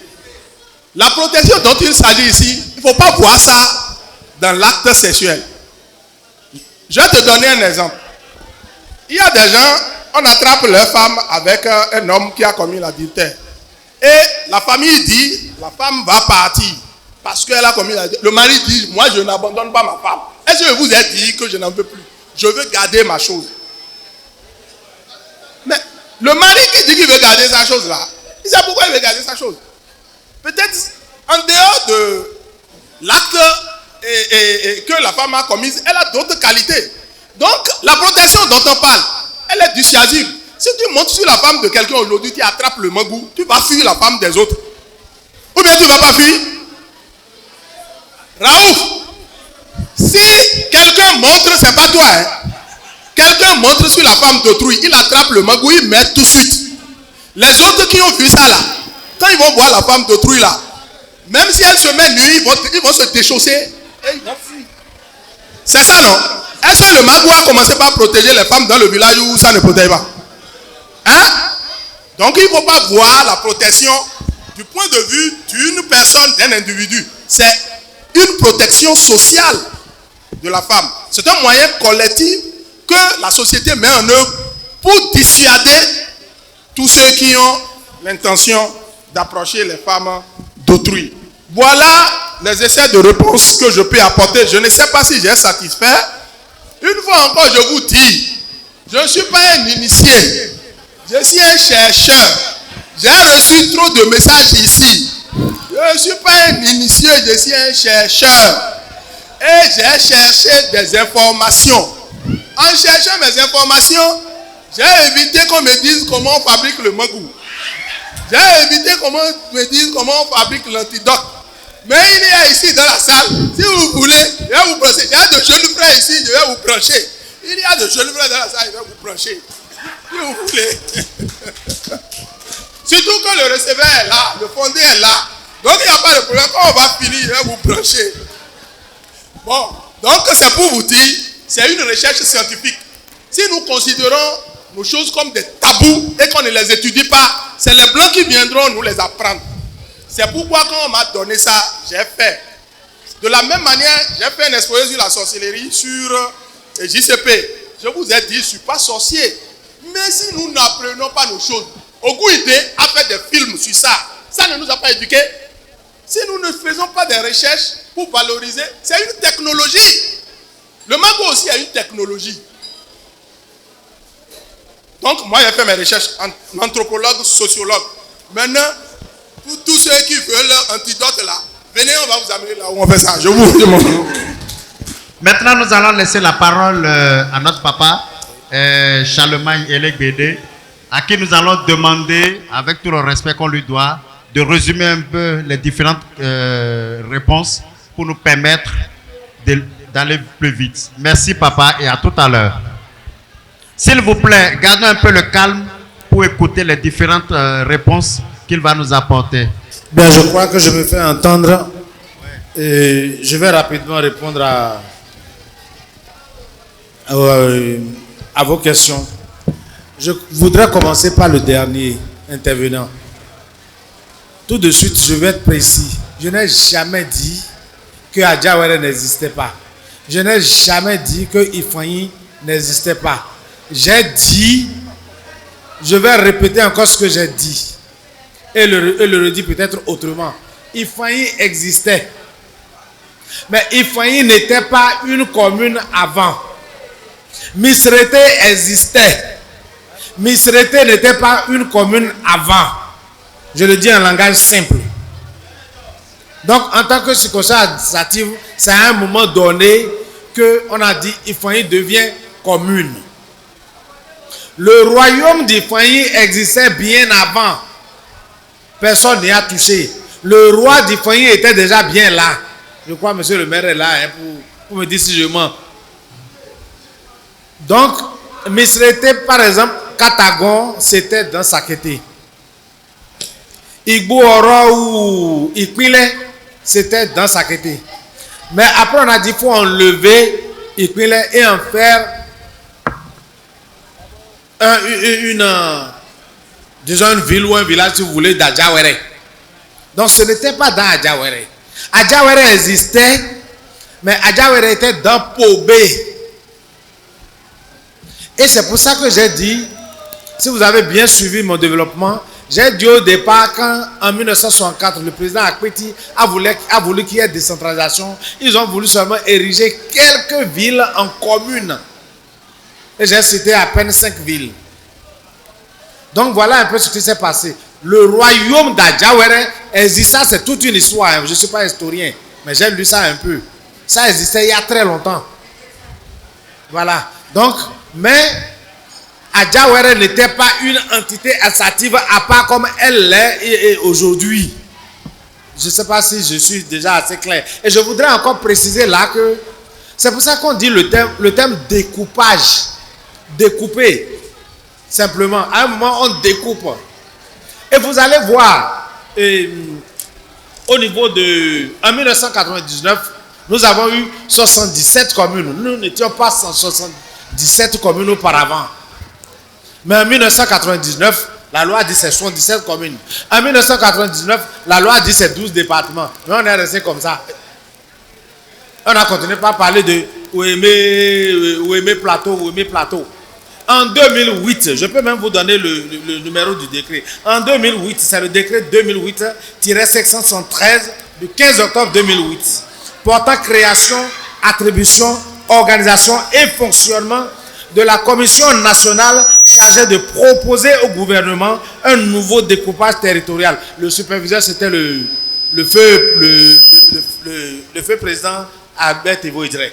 S11: La protection dont il s'agit ici, il ne faut pas voir ça dans l'acte sexuel. Je vais te donner un exemple. Il y a des gens, on attrape leur femme avec un homme qui a commis l'adultère. Et la famille dit, la femme va partir parce qu'elle a commis l'adultère. Le mari dit, moi je n'abandonne pas ma femme. Est-ce que je vous ai dit que je n'en veux plus? Je veux garder ma chose. Mais le mari qui dit qu'il veut garder sa chose là, il sait pourquoi il veut garder sa chose. Peut-être en dehors de l'acte que la femme a commis, elle a d'autres qualités. Donc, la protection dont on parle, elle est dissuasive. Si tu montes sur la femme de quelqu'un aujourd'hui, tu attrapes le mangou, tu vas fuir la femme des autres. Ou bien tu ne vas pas fuir. Raouf, si quelqu'un montre, c'est pas toi. Hein. quelqu'un montre sur la femme d'autrui, il attrape le magou, il met tout de suite. Les autres qui ont vu ça là, quand ils vont voir la femme d'autrui là, même si elle se met nue, ils vont se déchausser et ils vont fuir. C'est ça, non? Est-ce que le magou a commencé par protéger les femmes dans le village où ça ne protège pas? Hein? Donc il ne faut pas voir la protection du point de vue d'une personne, d'un individu. C'est une protection sociale de la femme. C'est un moyen collectif que la société met en œuvre pour dissuader tous ceux qui ont l'intention d'approcher les femmes d'autrui. Voilà les essais de réponse que je peux apporter. Je ne sais pas si j'ai satisfait. Une fois encore, je vous dis, je ne suis pas un initié. Je suis un chercheur. J'ai reçu trop de messages ici. Je ne suis pas un initié, je suis un chercheur. Et j'ai cherché des informations. En cherchant mes informations, j'ai évité qu'on me dise comment on fabrique le magou. J'ai évité qu'on me dise comment on fabrique l'antidote. Mais il y a ici dans la salle, si vous voulez, je vais vous brancher. Il y a de jeunes frères ici, je vais vous brancher. Il y a de jeunes frères dans la salle, je vais vous brancher. Si vous voulez. Surtout que le receveur est là, le fondé est là. Donc il n'y a pas de problème. Quand on va finir, je vais vous brancher. Bon, donc c'est pour vous dire, c'est une recherche scientifique. Si nous considérons nos choses comme des tabous et qu'on ne les étudie pas, c'est les blancs qui viendront nous les apprendre. C'est pourquoi quand on m'a donné ça, j'ai fait. De la même manière, j'ai fait un exposé sur la sorcellerie, sur JCP. Je vous ai dit, je ne suis pas sorcier. Mais si nous n'apprenons pas nos choses, Oguide a fait des films sur ça. Ça ne nous a pas éduqués. Si nous ne faisons pas des recherches pour valoriser, c'est une technologie. Le mago aussi a une technologie. Donc, moi, j'ai fait mes recherches en anthropologue, sociologue. Maintenant, pour tous ceux qui veulent leur antidote là, venez, on va vous amener là où on fait ça. Je vous demande.
S1: Maintenant, nous allons laisser la parole à notre papa, Charlemagne Elegbede, à qui nous allons demander, avec tout le respect qu'on lui doit, de résumer un peu les différentes réponses pour nous permettre d'aller plus vite. Merci papa et à tout à l'heure. S'il vous plaît, gardez un peu le calme pour écouter les différentes réponses qu'il va nous apporter.
S12: Bien, je crois que je me fais entendre et je vais rapidement répondre à vos questions. Je voudrais commencer par le dernier intervenant. Tout de suite, je vais être précis. Je n'ai jamais dit que Adjawere n'existait pas. Je n'ai jamais dit que Ifanyi n'existait pas. J'ai dit, je vais répéter encore ce que j'ai dit et le redire peut-être autrement. Ifanyi existait. Mais Ifanyi n'était pas une commune avant. Misrete existait. Misrete n'était pas une commune avant. Je le dis en langage simple. Donc, en tant que circonstance administrative, c'est à un moment donné qu'on a dit Ifanyi devient commune. Le royaume d'Ifanyi existait bien avant. Personne n'y a touché. Le roi d'Ifanyi était déjà bien là. Je crois que monsieur le maire est là pour me dire si je mens. Donc, Misrete, par exemple, Katagon, c'était dans Sakété. Igbo Oro ou Ikpile, c'était dans Sakété. Mais après, on a dit qu'il faut enlever Ikpile et en faire disons une ville ou un village, si vous voulez, d'Adjawere. Donc, ce n'était pas dans Adjawere. Adjawere existait, mais Adjawere était dans Pobé. Et c'est pour ça que j'ai dit, si vous avez bien suivi mon développement, j'ai dit au départ, quand en 1964, le président Akpeti a voulu qu'il y ait décentralisation, ils ont voulu seulement ériger quelques villes en communes. Et j'ai cité à peine 5 villes. Donc voilà un peu ce qui s'est passé. Le royaume d'Adjawere existait, c'est toute une histoire. Je ne suis pas historien, mais j'ai lu ça un peu. Ça existait il y a très longtemps. Voilà. Donc, mais Adjawere n'était pas une entité administrative à part comme elle l'est aujourd'hui. Je ne sais pas si je suis déjà assez clair. Et je voudrais encore préciser là que c'est pour ça qu'on dit le terme découpage. découper. Simplement, à un moment, on découpe. Et vous allez voir, au niveau de... En 1999, nous avons eu 77 communes. Nous n'étions pas 177 communes auparavant. Mais en 1999, la loi dit c'est 77 communes. En 1999, la loi dit c'est 12 départements. Mais on est resté comme ça. On a continué par parler de Ouémé Plateau. En 2008, je peux même vous donner le numéro du décret. En 2008, c'est le décret 2008-773 du 15 octobre 2008, portant création, attribution, organisation et fonctionnement de la Commission nationale chargée de proposer au gouvernement un nouveau découpage territorial. Le superviseur, c'était le feu président Albert Tevo Idré.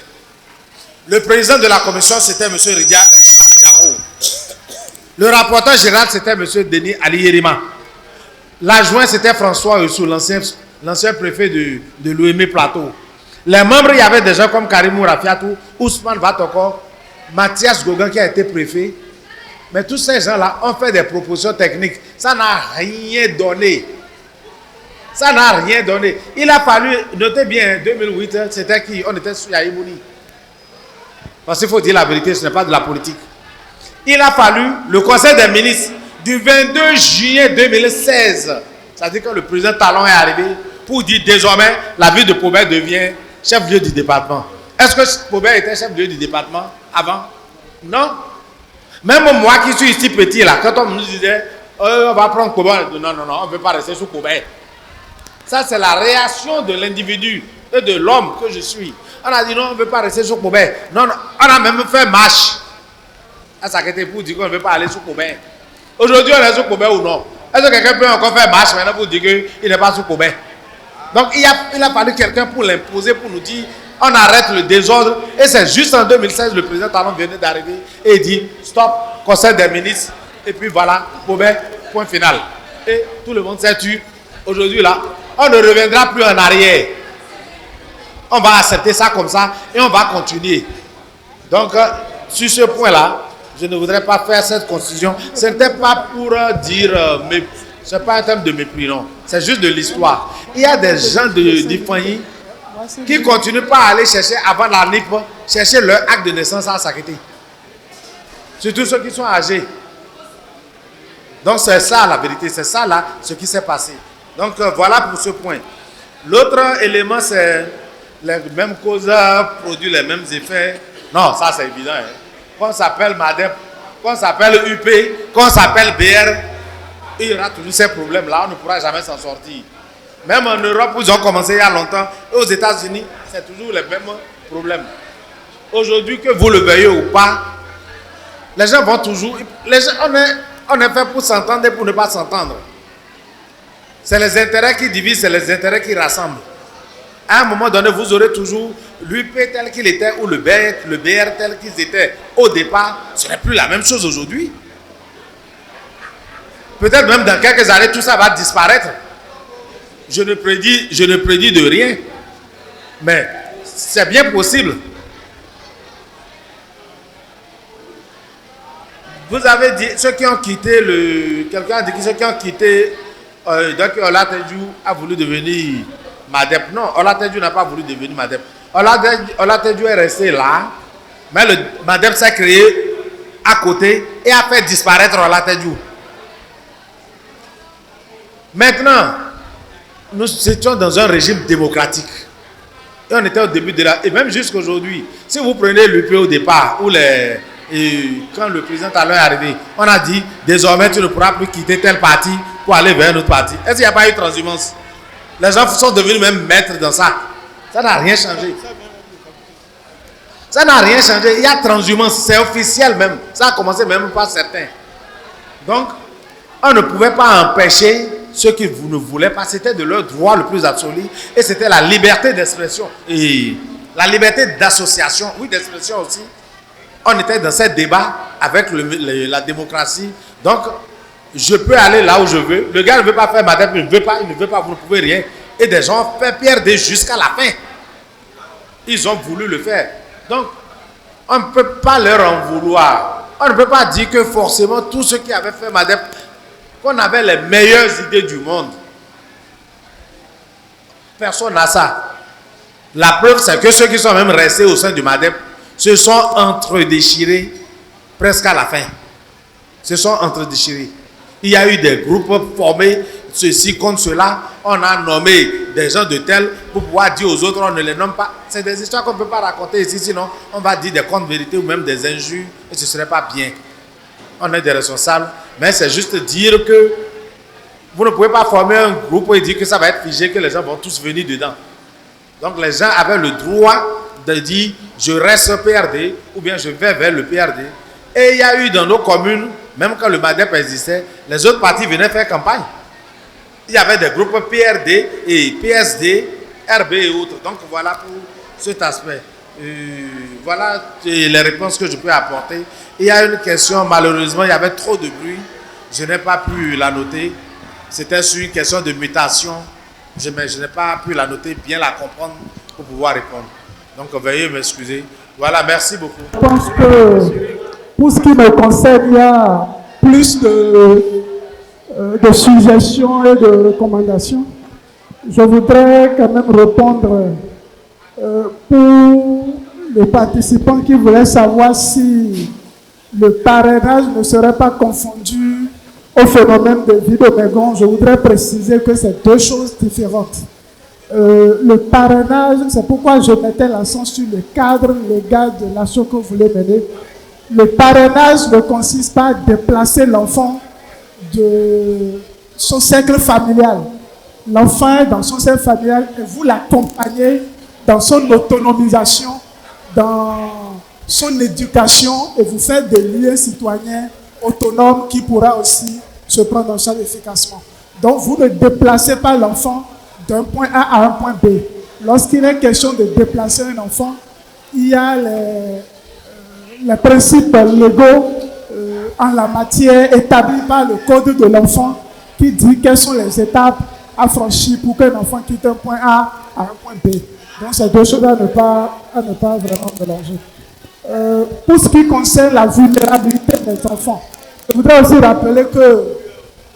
S12: Le président de la commission, c'était M. Richard Adjaro. Le rapporteur général, c'était M. Denis Aliyerima. L'adjoint, c'était François Eussou, l'ancien préfet de l'Ouémé Plateau. Les membres, il y avait des gens comme Karimou Rafiatou, Ousmane Vatoko, Mathias Gogan qui a été préfet. Mais tous ces gens-là ont fait des propositions techniques. Ça n'a rien donné. Ça n'a rien donné. Il a fallu, notez bien, 2008, c'était qui? On était sur Yaïmouni. Parce qu'il faut dire la vérité, ce n'est pas de la politique. Il a fallu le conseil des ministres du 22 juillet 2016. C'est-à-dire que le président Talon est arrivé pour dire désormais la ville de Paubert devient chef-lieu du département. Est-ce que Paubert était chef-lieu du département avant? Non. Même moi qui suis ici petit là, quand on nous disait on va prendre Paubert, non, on ne veut pas rester sur Paubert. Ça c'est la réaction de l'individu et de l'homme que je suis. On a dit non, on ne veut pas rester sur Paubert. Non, on a même fait marche. À ça qui pour dire qu'on ne veut pas aller sur Paubert. Aujourd'hui, on est sur Paubert ou non? Est-ce que quelqu'un peut encore faire marche maintenant pour dire qu'il n'est pas sur Paubert? Donc il a fallu quelqu'un pour l'imposer, pour nous dire on arrête le désordre. Et c'est juste en 2016, le président Talon venait d'arriver et dit stop, conseil des ministres. Et puis voilà, Paubert, point final. Et tout le monde s'est tué. Aujourd'hui là, on ne reviendra plus en arrière. On va accepter ça comme ça et on va continuer. Donc, sur ce point-là, je ne voudrais pas faire cette constitution. Ce n'était pas pour dire, ce n'est pas un thème de mépris, non. C'est juste de l'histoire. Il y a des gens d'Ifani qui ne continuent pas à aller chercher avant la NIP, chercher leur acte de naissance à Sakété. Surtout ceux qui sont âgés. Donc, c'est ça la vérité. C'est ça là ce qui s'est passé. Donc, voilà pour ce point. L'autre élément, c'est les mêmes causes produisent les mêmes effets. Non, ça c'est évident. Hein. Qu'on s'appelle MADEP, qu'on s'appelle UP, qu'on s'appelle BR, il y aura toujours ces problèmes-là. On ne pourra jamais s'en sortir. Même en Europe, où ils ont commencé il y a longtemps, et aux États-Unis, c'est toujours les mêmes problèmes. Aujourd'hui, que vous le veuillez ou pas, les gens vont toujours... on est fait pour s'entendre et pour ne pas s'entendre. C'est les intérêts qui divisent, c'est les intérêts qui rassemblent. À un moment donné, vous aurez toujours l'UP tel qu'il était ou le BR tel qu'ils étaient au départ. Ce n'est plus la même chose aujourd'hui. Peut-être même dans quelques années, tout ça va disparaître. Je ne prédis de rien. Mais c'est bien possible. Vous avez dit, ceux qui ont quitté quelqu'un a dit que ceux qui ont quitté, donc Olatenju a voulu devenir MADEP. Non, Olatenju n'a pas voulu devenir MADEP. Olatenju est resté là, mais le MADEP s'est créé à côté et a fait disparaître Olatenju. Maintenant, nous étions dans un régime démocratique. Et on était au début de la... Et même jusqu'à aujourd'hui, si vous prenez l'UP au départ, ou quand le président Talon est arrivé, on a dit, désormais tu ne pourras plus quitter tel parti pour aller vers un autre parti. Est-ce qu'il n'y a pas eu de transhumance? Les gens sont devenus même maîtres dans ça. Ça n'a rien changé. Ça n'a rien changé. Il y a transhumance, c'est officiel même. Ça a commencé même par certains. Donc, on ne pouvait pas empêcher ceux qui ne voulaient pas. C'était de leur droit le plus absolu. Et c'était la liberté d'expression. Et la liberté d'association, oui, d'expression aussi. On était dans ce débat avec la démocratie. Donc, je peux aller là où je veux. Le gars ne veut pas faire MADEP, il ne veut pas, vous ne pouvez rien. Et des gens ont fait PRD jusqu'à la fin. Ils ont voulu le faire. Donc, On ne peut pas leur en vouloir. On ne peut pas dire que forcément tous ceux qui avaient fait MADEP, qu'on avait les meilleures idées du monde. Personne n'a ça. La preuve, c'est que ceux qui sont même restés au sein du MADEP se sont entre-déchirés presque à la fin. Se sont entre-déchirés. Il y a eu des groupes formés, ceci contre cela. On a nommé des gens de tel pour pouvoir dire aux autres, on ne les nomme pas. C'est des histoires qu'on ne peut pas raconter ici, sinon on va dire des contre-vérités ou même des injures et ce ne serait pas bien. On est des responsables, mais c'est juste dire que vous ne pouvez pas former un groupe et dire que ça va être figé, que les gens vont tous venir dedans. Donc les gens avaient le droit de dire je reste PRD ou bien je vais vers le PRD. Et il y a eu dans nos communes, même quand le MADEP existait, les autres partis venaient faire campagne. Il y avait des groupes PRD et PSD, RB et autres. Donc voilà pour cet aspect. Voilà les réponses que je peux apporter. Il y a une question, malheureusement, il y avait trop de bruit. Je n'ai pas pu la noter. C'était sur une question de mutation. Je n'ai pas pu la noter, bien la comprendre pour pouvoir répondre. Donc veuillez m'excuser. Voilà, merci beaucoup.
S13: Je pense que pour ce qui me concerne, il y a plus de suggestions et de recommandations. Je voudrais quand même répondre pour les participants qui voulaient savoir si le parrainage ne serait pas confondu au phénomène de vie de Mégon. Je voudrais préciser que c'est deux choses différentes. Le parrainage, c'est pourquoi je mettais l'accent sur le cadre légal de l'action que vous voulez mener. Le parrainage ne consiste pas à déplacer l'enfant de son cercle familial. L'enfant est dans son cercle familial et vous l'accompagnez dans son autonomisation, dans son éducation et vous faites des liens citoyens autonomes qui pourra aussi se prendre en charge efficacement. Donc vous ne déplacez pas l'enfant d'un point A à un point B. Lorsqu'il est question de déplacer un enfant, il y a les principes légaux en la matière établis par le code de l'enfant qui dit quelles sont les étapes à franchir pour qu'un enfant quitte un point A à un point B. Donc c'est deux choses à ne pas vraiment mélanger. Pour ce qui concerne la vulnérabilité des enfants, je voudrais aussi rappeler que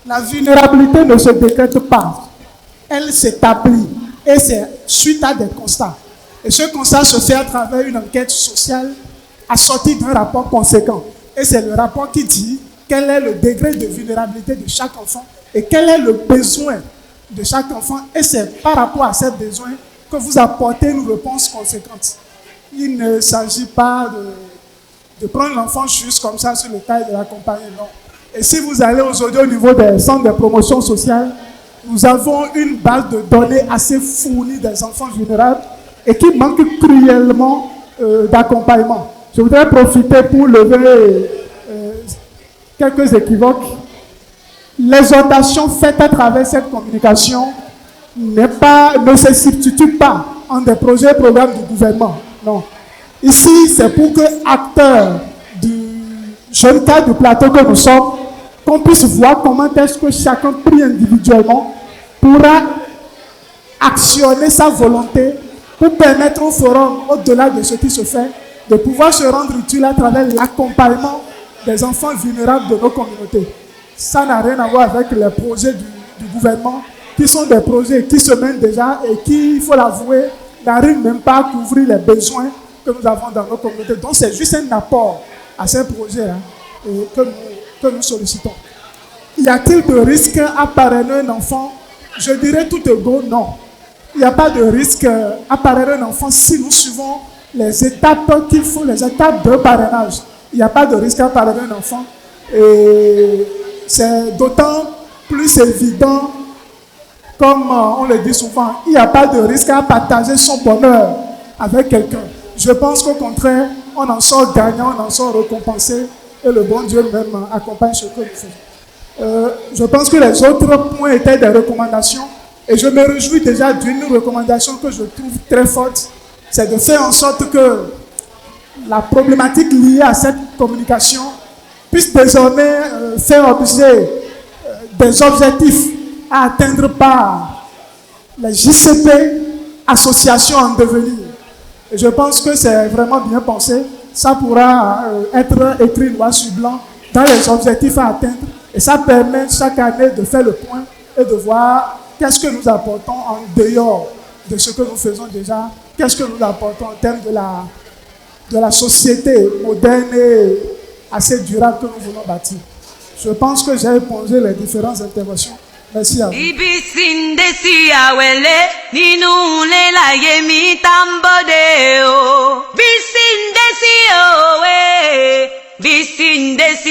S13: la vulnérabilité ne se décrète pas. Elle s'établit et c'est suite à des constats. Et ce constat se fait à travers une enquête sociale assortie d'un rapport conséquent. Et c'est le rapport qui dit quel est le degré de vulnérabilité de chaque enfant et quel est le besoin de chaque enfant. Et c'est par rapport à ces besoins que vous apportez une réponse conséquente. Il ne s'agit pas de prendre l'enfant juste comme ça sur le taille de la compagnie, non. Et si vous allez aujourd'hui au niveau des centres de promotion sociale, nous avons une base de données assez fournie des enfants vulnérables et qui manque cruellement d'accompagnement. Je voudrais profiter pour lever quelques équivoques. L'exhortation faite à travers cette communication ne se substitue pas en des projets et programmes du gouvernement. Non. Ici, c'est pour que acteurs du jeune cadre du plateau que nous sommes, qu'on puisse voir comment est-ce que chacun pris individuellement pourra actionner sa volonté pour permettre au forum, au-delà de ce qui se fait, de pouvoir se rendre utile à travers l'accompagnement des enfants vulnérables de nos communautés. Ça n'a rien à voir avec les projets du gouvernement, qui sont des projets qui se mènent déjà et qui, il faut l'avouer, n'arrivent même pas à couvrir les besoins que nous avons dans nos communautés. Donc c'est juste un apport à ces projets-là que nous sollicitons. Y a-t-il de risque à parrainer un enfant? Je dirais tout égaux, non. Il n'y a pas de risque à parrainer un enfant si nous suivons les étapes qu'il faut, les étapes de parrainage. Il n'y a pas de risque à parrainer un enfant. Et c'est d'autant plus évident, comme on le dit souvent, il n'y a pas de risque à partager son bonheur avec quelqu'un. Je pense qu'au contraire, on en sort gagnant, on en sort récompensé et le bon Dieu même accompagne ce que nous faisons. Je pense que les autres points étaient des recommandations et je me réjouis déjà d'une recommandation que je trouve très forte, c'est de faire en sorte que la problématique liée à cette communication puisse désormais faire objet des objectifs à atteindre par les JCP, associations en devenir. Et je pense que c'est vraiment bien pensé ça pourra être écrit noir sur blanc dans les objectifs à atteindre. Et ça permet chaque année de faire le point et de voir qu'est-ce que nous apportons en dehors de ce que nous faisons déjà, qu'est-ce que nous apportons en termes de la société moderne et assez durable que nous voulons bâtir. Je pense que j'ai répondu les différentes interventions. Merci à vous.
S14: Bisindesi